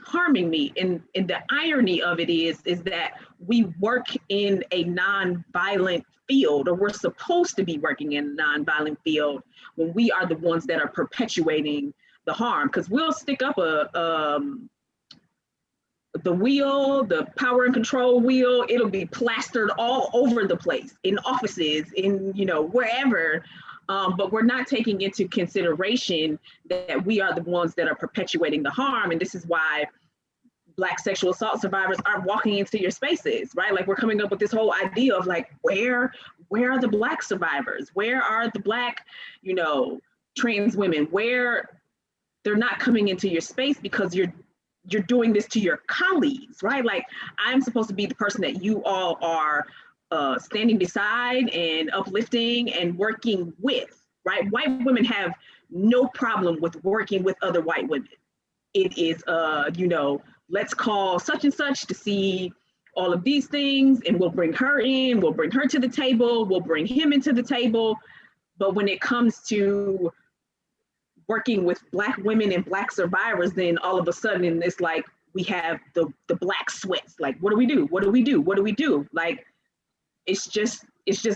harming me. And the irony of it is that we work in a non-violent field, or we're supposed to be working in a non-violent field, when we are the ones that are perpetuating the harm. Because we'll stick up the wheel, the power and control wheel, it'll be plastered all over the place, in offices, in, wherever. But we're not taking into consideration that we are the ones that are perpetuating the harm. And this is why Black sexual assault survivors aren't walking into your spaces, right? Like, we're coming up with this whole idea of like, where are the Black survivors? Where are the Black, trans women? Where they're not coming into your space, because you're doing this to your colleagues, right? Like, I'm supposed to be the person that you all are standing beside and uplifting and working with, right? White women have no problem with working with other white women. It is, let's call such and such to see all of these things, and we'll bring her in, we'll bring her to the table, we'll bring him into the table. But when it comes to working with Black women and Black survivors, then all of a sudden it's like, we have the Black sweats. Like, what do we do? What do we do? What do we do? Like, it's just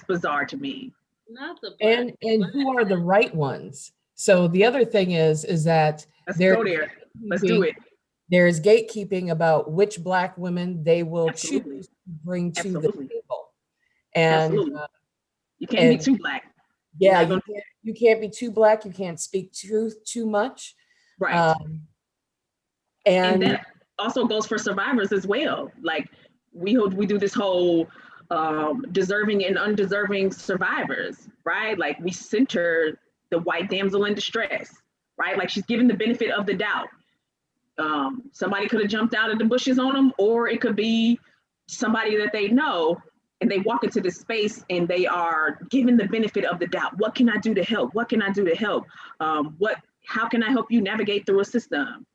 bizarre to me. Not the Black. And who are the right ones? So the other thing is that Let's go there. Let's do it. There's gatekeeping about which Black women they will Absolutely. choose to bring to Absolutely. the table. And Absolutely. You can't be too Black. Yeah, you can't be too Black. You can't speak too much. Right. And that also goes for survivors as well. Like, we do this whole deserving and undeserving survivors, right? Like, we center the white damsel in distress, right? Like she's given the benefit of the doubt. Somebody could have jumped out of the bushes on them, or it could be somebody that they know, and they walk into this space and they are given the benefit of the doubt. What can I do to help? What can I do to help? How can I help you navigate through a system?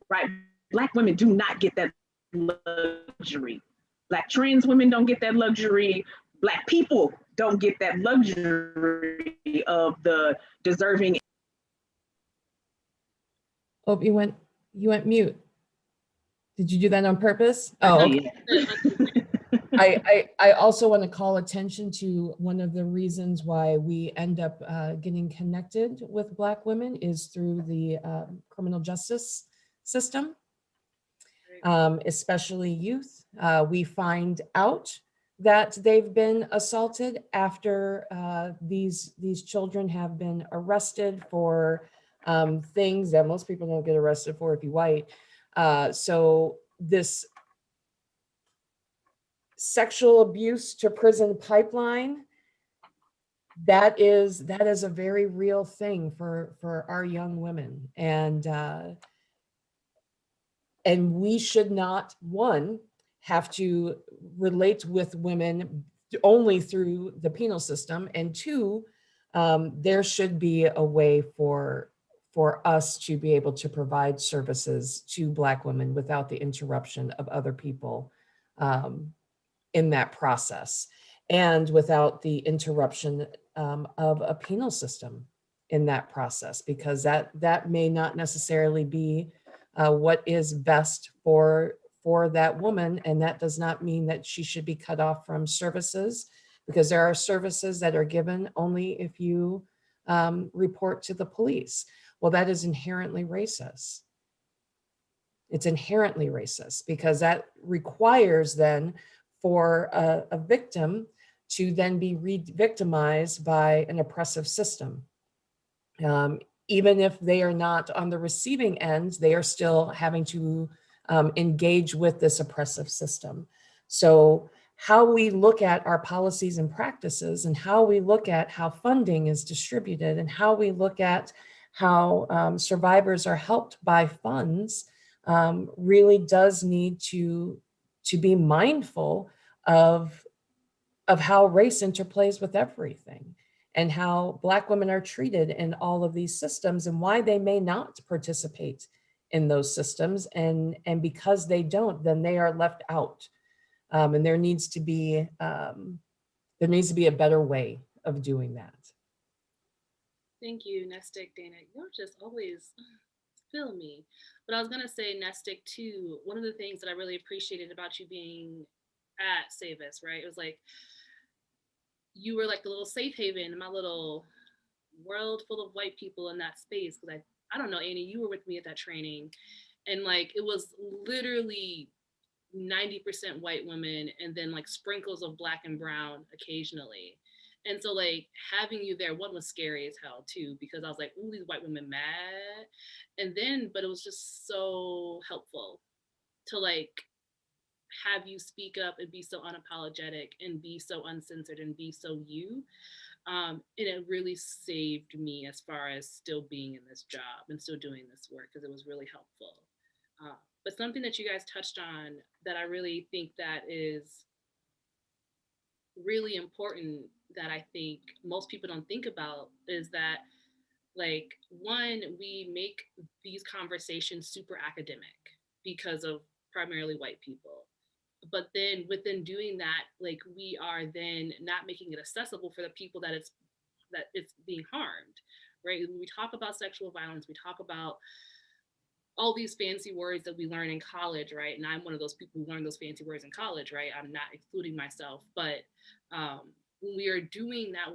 Right? Black women do not get that luxury. Black trans women don't get that luxury. Black people don't get that luxury of the deserving. Oh, you went mute. Did you do that on purpose? Oh, okay. I also want to call attention to one of the reasons why we end up getting connected with Black women is through the criminal justice system, especially youth. We find out that they've been assaulted after these children have been arrested for things that most people don't get arrested for if you're white. So this sexual abuse to prison pipeline, that is a very real thing for our young women. And we should not, one, have to relate with women only through the penal system, and two, there should be a way for us to be able to provide services to Black women without the interruption of other people in that process, and without the interruption of a penal system in that process, because that may not necessarily be what is best for that woman. And that does not mean that she should be cut off from services, because there are services that are given only if you report to the police. Well, that is inherently racist. It's inherently racist, because that requires then for a victim to then be re-victimized by an oppressive system. Even if they are not on the receiving end, they are still having to engage with this oppressive system. So how we look at our policies and practices, and how we look at how funding is distributed, and how we look at how survivors are helped by funds, really does need to be mindful of how race interplays with everything, and how Black women are treated in all of these systems, and why they may not participate in those systems. And because they don't, then they are left out. And there needs to be a better way of doing that. Thank you, Nestic Dana. You're just always fill me. But I was gonna say, Nestic, too, one of the things that I really appreciated about you being at Savis, right? It was like you were like the little safe haven in my little world full of white people in that space. Because I don't know, Annie, you were with me at that training, and like it was literally 90% white women, and then like sprinkles of Black and brown occasionally. And so like having you there, one was scary as hell too, because I was like, ooh, these white women mad. And then, but it was just so helpful to like have you speak up and be so unapologetic and be so uncensored and be so you. And it really saved me as far as still being in this job and still doing this work, because it was really helpful. But something that you guys touched on that I really think that is really important, that I think most people don't think about, is that like, one, we make these conversations super academic because of primarily white people. But then within doing that, like we are then not making it accessible for the people that it's being harmed, right? When we talk about sexual violence, we talk about all these fancy words that we learn in college, right? And I'm one of those people who learned those fancy words in college, right? I'm not excluding myself, but when we are doing that,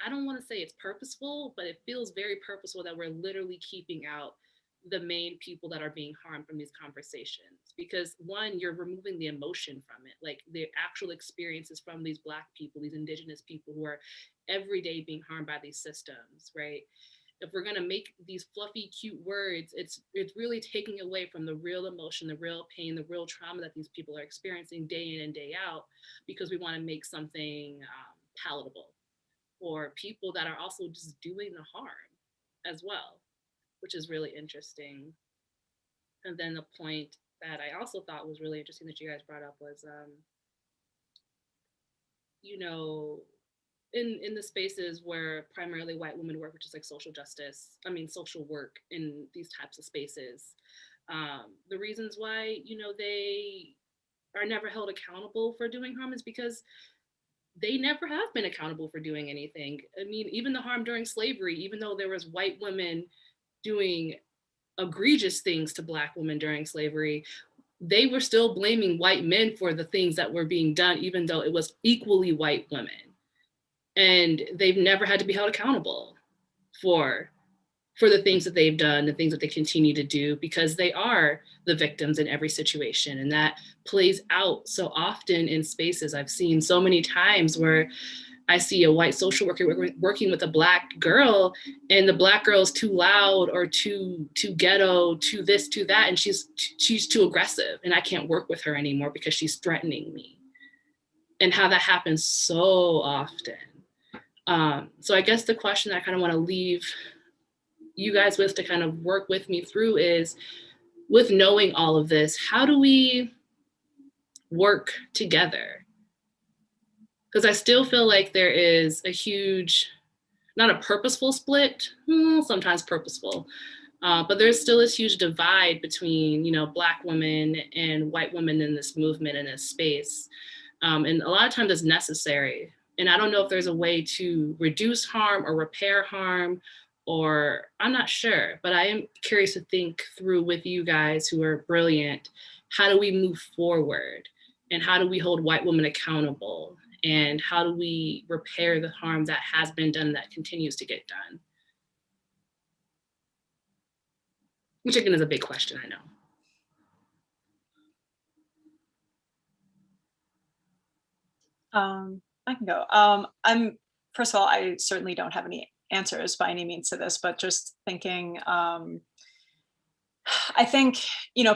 I don't want to say it's purposeful, but it feels very purposeful that we're literally keeping out the main people that are being harmed from these conversations. Because one, you're removing the emotion from it, like the actual experiences from these Black people, these Indigenous people who are every day being harmed by these systems, right? If we're gonna make these fluffy, cute words, it's really taking away from the real emotion, the real pain, the real trauma that these people are experiencing day in and day out, because we want to make something palatable for people that are also just doing the harm. as well, which is really interesting. And then the point that I also thought was really interesting that you guys brought up was, you know, in the spaces where primarily white women work, which is like social justice, social work in these types of spaces, the reasons why, they are never held accountable for doing harm is because they never have been accountable for doing anything. I mean, even the harm during slavery, even though there was white women doing egregious things to Black women during slavery, they were still blaming white men for the things that were being done, even though it was equally white women. And they've never had to be held accountable for the things that they've done, the things that they continue to do, because they are the victims in every situation. And that plays out so often in spaces. I've seen so many times where I see a white social worker working with a Black girl, and the Black girl is too loud or too ghetto, too this, too that, and she's too aggressive, and I can't work with her anymore because she's threatening me. And how that happens so often. So I guess the question that I kind of want to leave you guys with to kind of work with me through is, with knowing all of this, how do we work together? Because I still feel like there is a huge, not a purposeful split, sometimes purposeful, but there's still this huge divide between, Black women and white women in this movement, in this space. And a lot of times it's necessary. And I don't know if there's a way to reduce harm or repair harm, or I'm not sure, but I am curious to think through with you guys who are brilliant. How do we move forward? And how do we hold white women accountable? And how do we repair the harm that has been done, that continues to get done? Which again is a big question, I know. I can go. First of all, I certainly don't have any answers by any means to this, but just thinking, I think,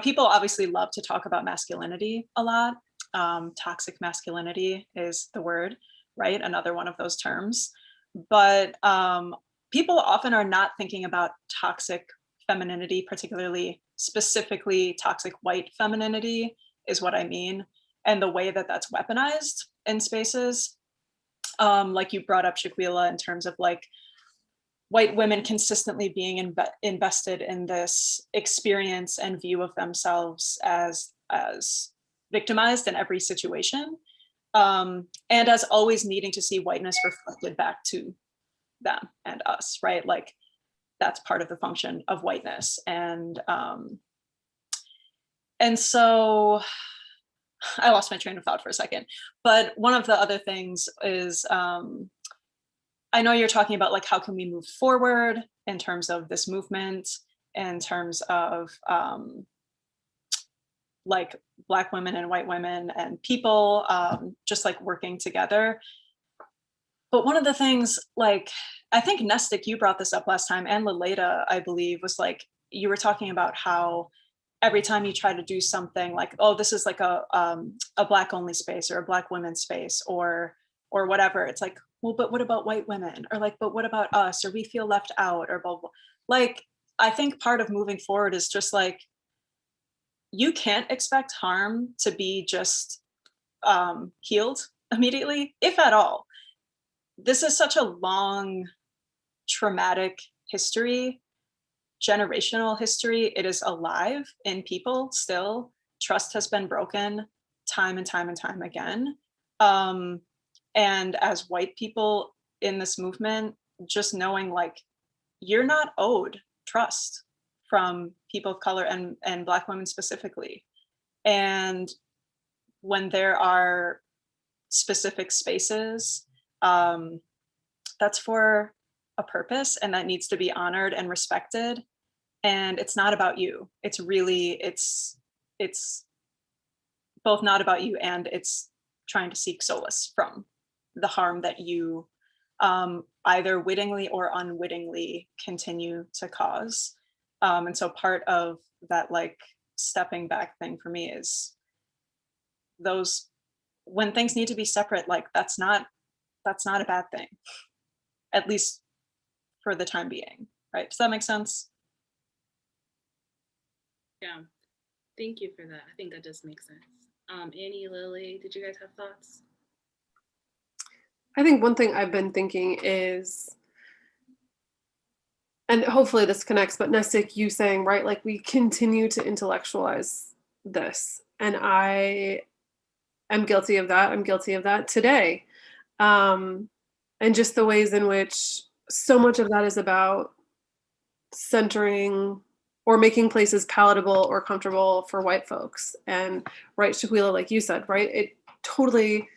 people obviously love to talk about masculinity a lot. Toxic masculinity is the word, right? Another one of those terms. But people often are not thinking about toxic femininity, particularly specifically toxic white femininity is what I mean. And the way that that's weaponized in spaces. Like you brought up, Shaquila, in terms of like white women consistently being invested in this experience and view of themselves as victimized in every situation, and as always needing to see whiteness reflected back to them and us, right? Like that's part of the function of whiteness. And so I lost my train of thought for a second, but one of the other things is, I know you're talking about like, how can we move forward in terms of this movement, in terms of like Black women and white women and people just like working together. But one of the things, like, I think Nestic, you brought this up last time, and Leleda, I believe, was like, you were talking about how every time you try to do something like, oh, this is like a Black only space or a Black women's space or whatever, it's like, well, but what about white women? Or like, but what about us? Or we feel left out or blah, blah. Like, I think part of moving forward is just like, you can't expect harm to be just healed immediately, if at all. This is such a long, traumatic history, generational history. It is alive in people still. Trust has been broken time and time and time again. And as white people in this movement, just knowing like, you're not owed trust from people of color and Black women specifically. And when there are specific spaces, that's for a purpose, and that needs to be honored and respected. And it's not about you. It's really, it's both not about you, and it's trying to seek solace from the harm that you either wittingly or unwittingly continue to cause. And so part of that like stepping back thing for me is those, when things need to be separate, like that's not a bad thing, at least for the time being, right? Does that make sense? Yeah, thank you for that. I think that does make sense. Annie, Lily, did you guys have thoughts? I think one thing I've been thinking is, and hopefully this connects, but Nestic, you saying, right, like we continue to intellectualize this. And I am guilty of that. I'm guilty of that today. And just the ways in which so much of that is about centering or making places palatable or comfortable for white folks. And right, Shaquila, like you said, right, it totally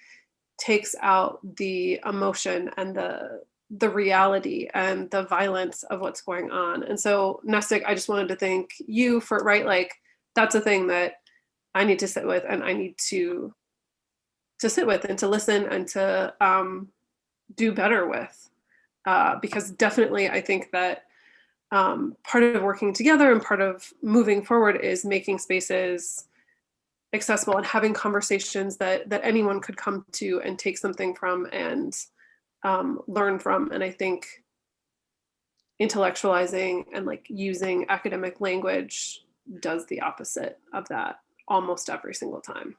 takes out the emotion and the reality and the violence of what's going on. And so Nestic, I just wanted to thank you for, right, like that's a thing that I need to sit with, and I need to sit with and to listen and to do better with, because definitely I think that part of working together and part of moving forward is making spaces accessible and having conversations that anyone could come to and take something from and learn from. And I think intellectualizing and like using academic language does the opposite of that almost every single time.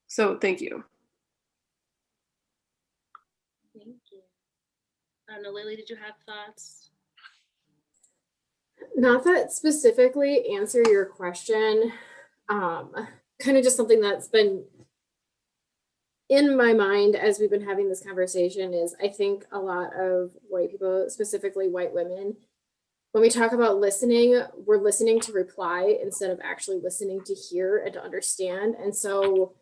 So thank you. Thank you. I don't know, Lily, did you have thoughts? Not that specifically answer your question, kind of just something that's been in my mind as we've been having this conversation is I think a lot of white people, specifically white women, when we talk about listening, we're listening to reply instead of actually listening to hear and to understand. And so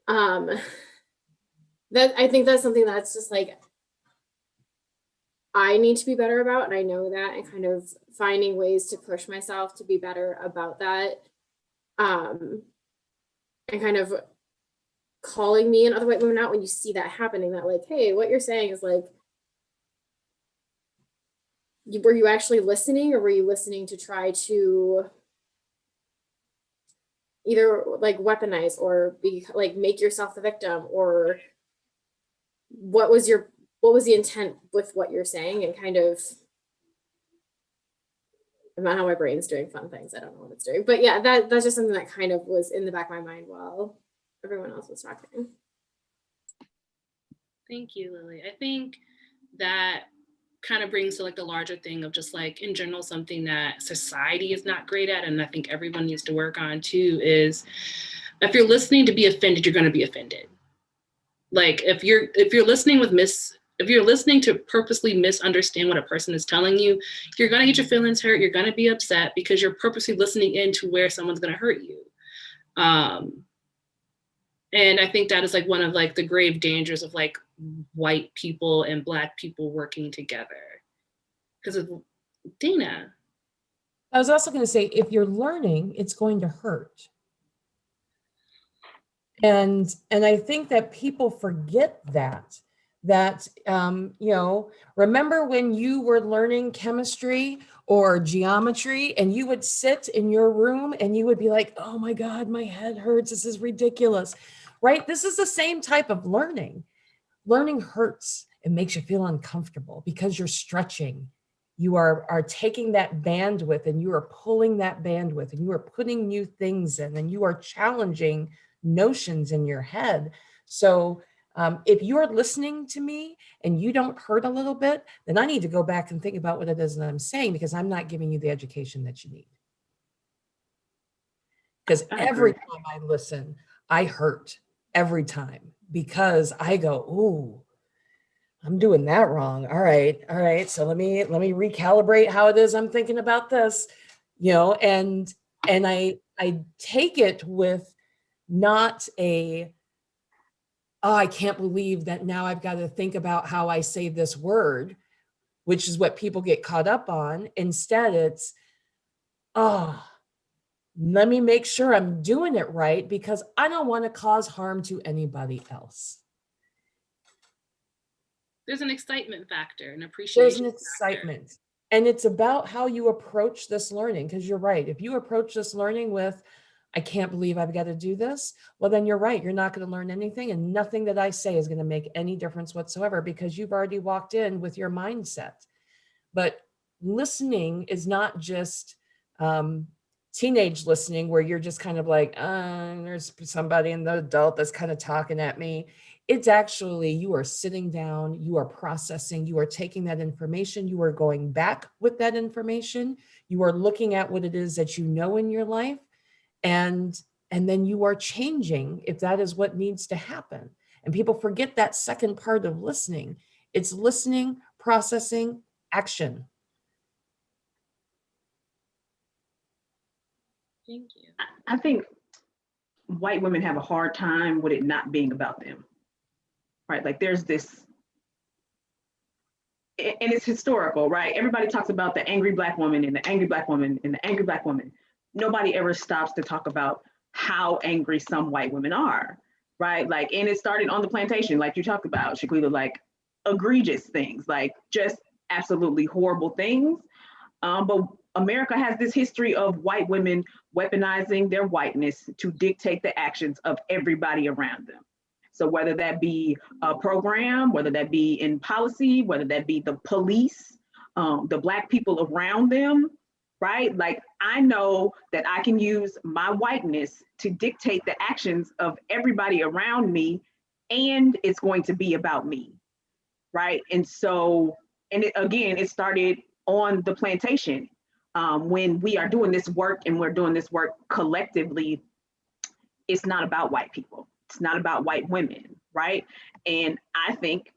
that I think that's something that's just like I need to be better about, and I know that, and kind of finding ways to push myself to be better about that, and kind of calling me and other white women out when you see that happening, that like, hey, what you're saying is like, were you actually listening, or were you listening to try to either like weaponize or be like make yourself the victim, or what was the intent with what you're saying? And kind of, I don't know how my brain's doing fun things. I don't know what it's doing, but yeah, that's just something that kind of was in the back of my mind while everyone else was talking. Thank you, Lily. I think that kind of brings to like the larger thing of just like in general, something that society is not great at, and I think everyone needs to work on too, is if you're listening to be offended, you're going to be offended. Like if you're listening if you're listening to purposely misunderstand what a person is telling you, you're going to get your feelings hurt. You're going to be upset because you're purposely listening into where someone's going to hurt you. And I think that is like one of like the grave dangers of like white people and Black people working together. Because of Dana. I was also going to say, if you're learning, it's going to hurt. And I think that people forget that you know, remember when you were learning chemistry or geometry and you would sit in your room and you would be like, oh my God, my head hurts. This is ridiculous, right? This is the same type of learning. Learning hurts. It makes you feel uncomfortable because you're stretching. You are taking that bandwidth and you are pulling that bandwidth and you are putting new things in and you are challenging notions in your head. So if you're listening to me and you don't hurt a little bit, then I need to go back and think about what it is that I'm saying, because I'm not giving you the education that you need. Because every time I listen, I hurt every time because I go, ooh, I'm doing that wrong. All right. So let me recalibrate how it is I'm thinking about this, you know, and I take it with not a, oh, I can't believe that now I've got to think about how I say this word, which is what people get caught up on. Instead, it's, oh, let me make sure I'm doing it right because I don't want to cause harm to anybody else. There's an excitement factor, an appreciation. There's an excitement. Factor. And it's about how you approach this learning, because you're right. If you approach this learning with, I can't believe I've got to do this, well, then you're right. You're not going to learn anything, and nothing that I say is going to make any difference whatsoever because you've already walked in with your mindset. But listening is not just teenage listening where you're just kind of like, there's somebody in the adult that's kind of talking at me. It's actually, you are sitting down, you are processing, you are taking that information, you are going back with that information, you are looking at what it is that you know in your life, and then you are changing if that is what needs to happen. And people forget that second part of listening. It's listening, processing, action. Thank you. I think white women have a hard time with it not being about them, right? Like there's this, and it's historical, right? Everybody talks about the angry Black woman and the angry Black woman and the angry Black woman. Nobody ever stops to talk about how angry some white women are, right? Like, and it started on the plantation, like you talked about, Shaquila, like egregious things, like just absolutely horrible things. But America has this history of white women weaponizing their whiteness to dictate the actions of everybody around them. So whether that be a program, whether that be in policy, whether that be the police, the Black people around them, right? Like I know that I can use my whiteness to dictate the actions of everybody around me, and it's going to be about me, right? And so, and it started on the plantation. When we are doing this work and we're doing this work collectively, it's not about white people. It's not about white women, right? And I think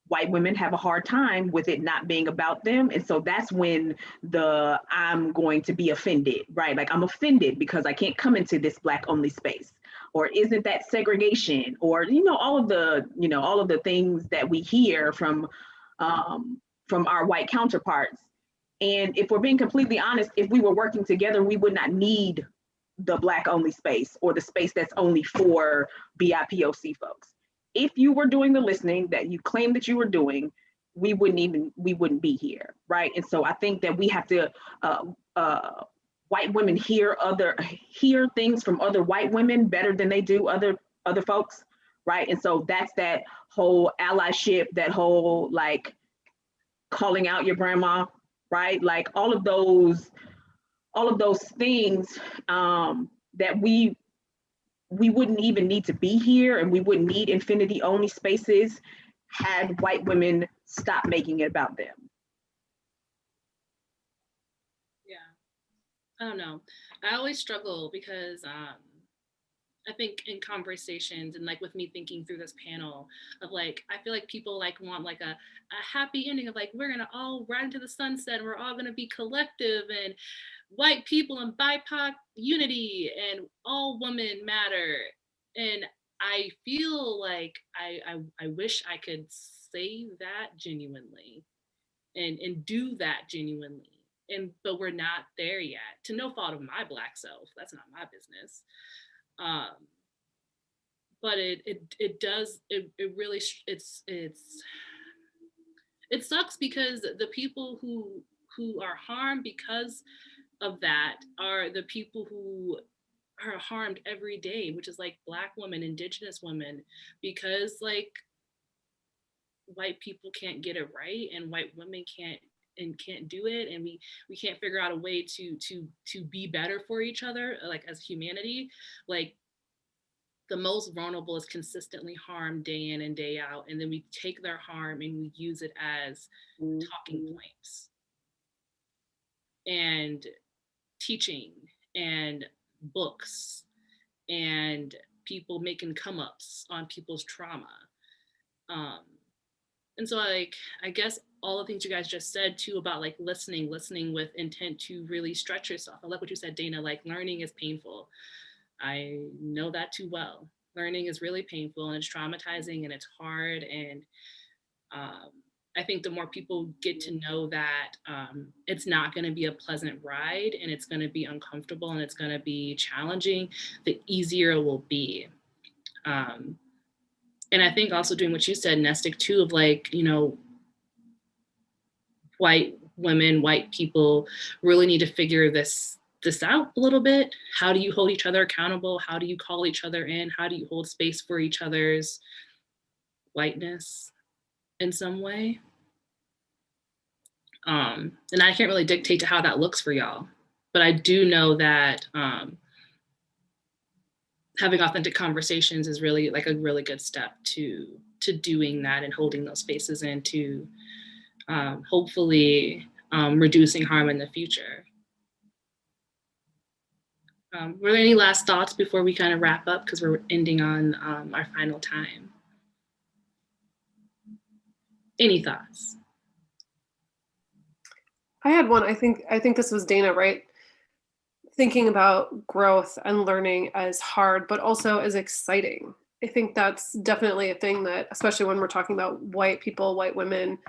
white women have a hard time with it not being about them. And so that's when I'm going to be offended, right? Like I'm offended because I can't come into this Black only space. Or isn't that segregation? Or, all of the things that we hear from our white counterparts. And if we're being completely honest, if we were working together, we would not need the Black only space or the space that's only for BIPOC folks. If you were doing the listening that you claim that you were doing, we wouldn't be here, right? And so I think that we have to, white women hear things from other white women better than they do other folks, right? And so that's that whole allyship, that whole like calling out your grandma, right? Like all of those things that we wouldn't even need to be here, and we wouldn't need infinity only spaces had white women stop making it about them. Yeah, I don't know. I always struggle because I think in conversations and like with me thinking through this panel of like, I feel like people like want like a happy ending of like, we're gonna all ride into the sunset and we're all gonna be collective and white people and BIPOC unity and all women matter. And I feel like I wish I could say that genuinely and do that genuinely. But we're not there yet, to no fault of my Black self. That's not my business. But it does, it really, it sucks because the people who are harmed because of that are the people who are harmed every day, which is like Black women, Indigenous women, because like white people can't get it right and white women can't do it, and we can't figure out a way to be better for each other, like as humanity. Like the most vulnerable is consistently harmed day in and day out, and then we take their harm and we use it as talking points and teaching and books and people making come ups on people's trauma. And so like, I guess all the things you guys just said too about like listening with intent to really stretch yourself. I like what you said, Dana, like learning is painful. I know that too well. Learning is really painful and it's traumatizing and it's hard. And I think the more people get to know that it's not going to be a pleasant ride and it's going to be uncomfortable and it's going to be challenging, the easier it will be. And I think also doing what you said, Nestic, too, of like, white women, white people really need to figure this out a little bit. How do you hold each other accountable? How do you call each other in? How do you hold space for each other's whiteness in some way? And I can't really dictate to how that looks for y'all, but I do know that having authentic conversations is really like a really good step to doing that and holding those spaces and to hopefully reducing harm in the future. Were there any last thoughts before we kind of wrap up, because we're ending on our final time? Any thoughts? I had one. I think this was Dana, right? Thinking about growth and learning as hard, but also as exciting. I think that's definitely a thing that, especially when we're talking about white people, white women,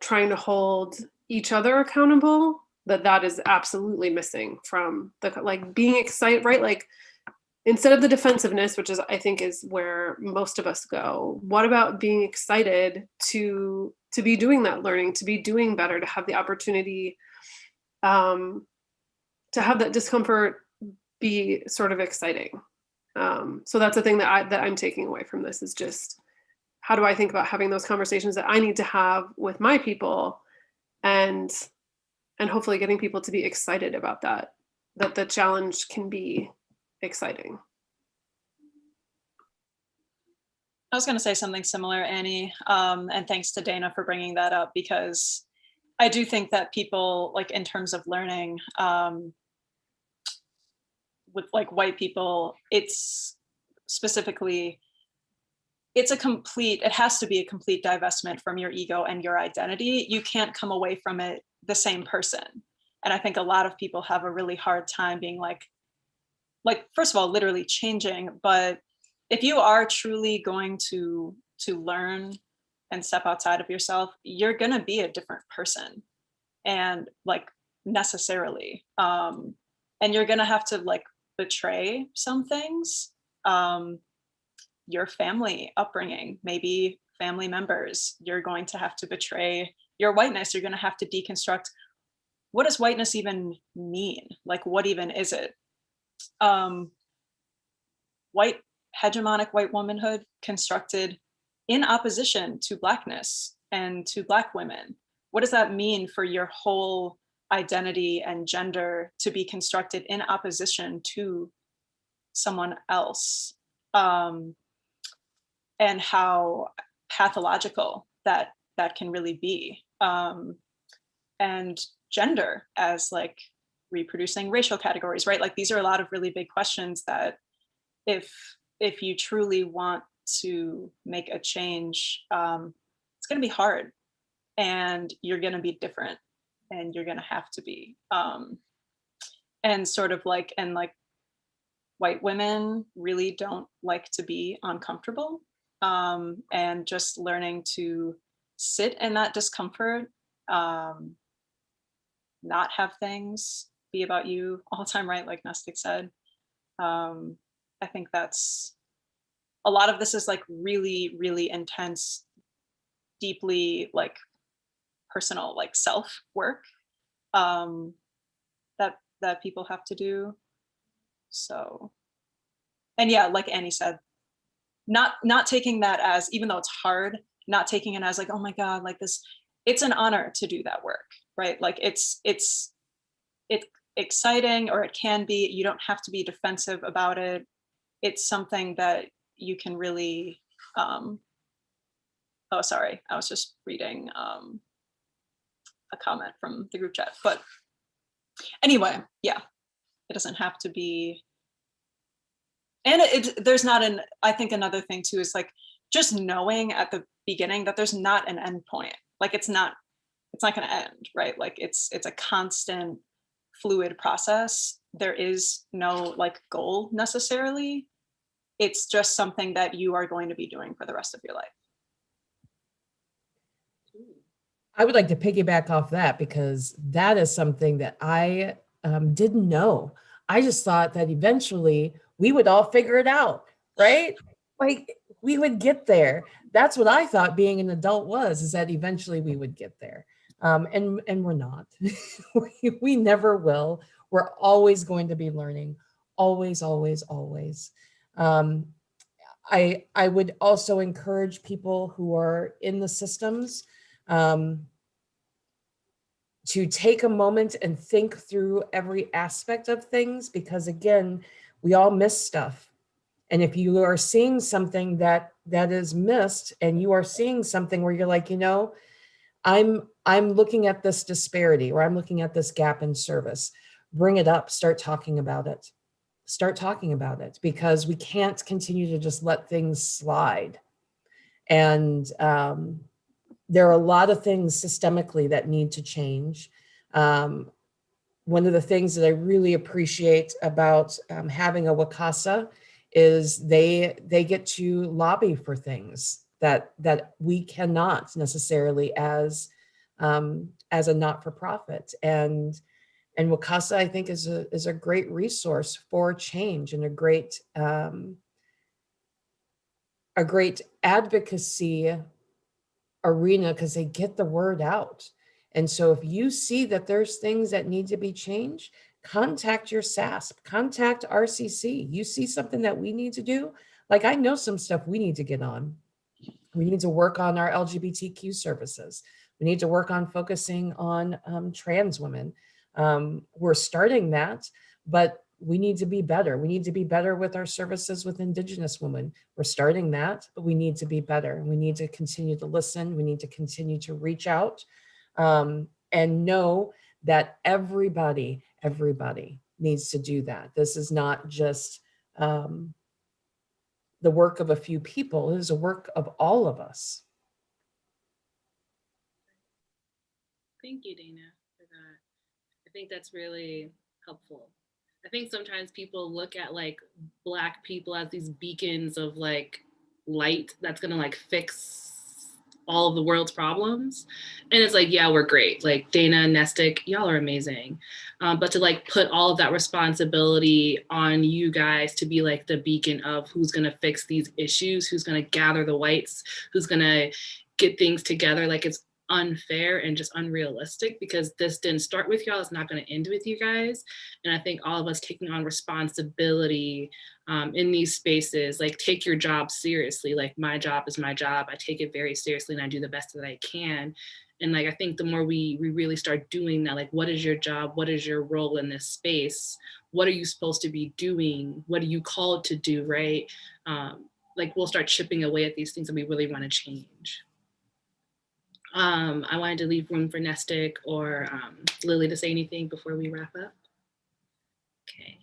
trying to hold each other accountable, that is absolutely missing from the, like, being excited, right? Like, instead of the defensiveness, which is, I think, is where most of us go, what about being excited to be doing that learning, to be doing better, to have the opportunity, to have that discomfort be sort of exciting. So that's the thing that I'm taking away from this, is just, how do I think about having those conversations that I need to have with my people, and hopefully getting people to be excited about that the challenge can be exciting. I was going to say something similar, Annie, and thanks to Dana for bringing that up, because I do think that people, like, in terms of learning, with like white people, it's specifically, it has to be a complete divestment from your ego and your identity. You can't come away from it the same person. And I think a lot of people have a really hard time being like, first of all, literally changing. But if you are truly going to learn and step outside of yourself, you're going to be a different person, and like, necessarily. And you're going to have to like betray some things. Your family upbringing, maybe family members, you're going to have to betray your whiteness. You're going to have to deconstruct, what does whiteness even mean? Like, what even is it? White hegemonic white womanhood constructed in opposition to Blackness and to Black women. What does that mean for your whole identity and gender to be constructed in opposition to someone else? And how pathological that can really be. And gender as like reproducing racial categories, right? Like, these are a lot of really big questions that if you truly want to make a change, it's going to be hard, and you're going to be different, and you're going to have to be. And sort of like, and like, white women really don't like to be uncomfortable. And just learning to sit in that discomfort, not have things be about you all the time, right? Like Nestic said. I think that's, a lot of this is like really, really intense, deeply like personal, like self work, that people have to do. So, and yeah, like Annie said, not taking that as, even though it's hard, not taking it as like, oh my God, like this, it's an honor to do that work, right? Like, it's exciting, or it can be. You don't have to be defensive about it. It's something that you can really, oh, sorry, I was just reading a comment from the group chat. But anyway, yeah, it doesn't have to be. And there's not an, I think another thing too is like, just knowing at the beginning that there's not an end point. Like, it's not going to end, right? Like, it's a constant fluid process. There is no like goal necessarily. It's just something that you are going to be doing for the rest of your life. I would like to piggyback off that, because that is something that I didn't know. I just thought that eventually we would all figure it out, right? Like, we would get there. That's what I thought being an adult was, is that eventually we would get there. And we're not. we never will. We're always going to be learning. Always, always, always. I would also encourage people who are in the systems, to take a moment and think through every aspect of things, because again, we all miss stuff. And if you are seeing something that is missed, and you are seeing something where you're like, you know, I'm looking at this disparity, or I'm looking at this gap in service, bring it up, start talking about it. Start talking about it, because we can't continue to just let things slide. And there are a lot of things systemically that need to change. One of the things that I really appreciate about having a WCASA is they get to lobby for things that we cannot necessarily as a not-for-profit. And WCASA, I think, is a great resource for change, and a great advocacy arena, because they get the word out. And so if you see that there's things that need to be changed, contact your SASP, contact RCC. You see something that we need to do, like I know some stuff we need to get on. We need to work on our LGBTQ services. We need to work on focusing on trans women. We're starting that, but we need to be better. We need to be better with our services with Indigenous women. We're starting that, but we need to be better. We need to continue to listen. We need to continue to reach out and know that everybody needs to do that. This is not just the work of a few people. It is a work of all of us. Thank you, Dana, for that. I think that's really helpful. I think sometimes people look at like Black people as these beacons of like light that's gonna like fix all of the world's problems. And it's like, yeah, we're great. Like Dana and Nestic, y'all are amazing. But to like put all of that responsibility on you guys to be like the beacon of who's gonna fix these issues, who's gonna gather the whites, who's gonna get things together, like it's unfair and just unrealistic, because this didn't start with y'all, it's not going to end with you guys. And I think all of us taking on responsibility in these spaces, like take your job seriously. Like my job is my job, I take it very seriously, and I do the best that I can. And like I think the more we really start doing that, like what is your job, what is your role in this space, what are you supposed to be doing, what are you called to do, right? Like we'll start chipping away at these things that we really want to change. I wanted to leave room for Nestic or Lily to say anything before we wrap up. Okay.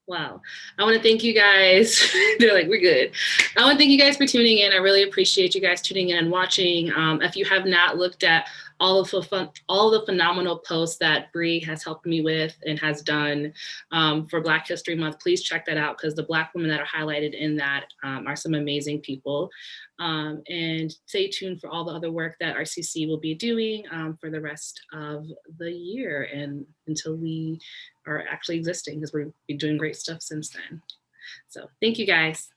Wow. I want to thank you guys. They're like, we're good. I want to thank you guys for tuning in. I really appreciate you guys tuning in and watching. If you have not looked at all of the phenomenal posts that Bree has helped me with and has done for Black History Month, please check that out, because the Black women that are highlighted in that are some amazing people. And stay tuned for all the other work that RCC will be doing for the rest of the year and until we are actually existing, because we've been doing great stuff since then. So thank you guys.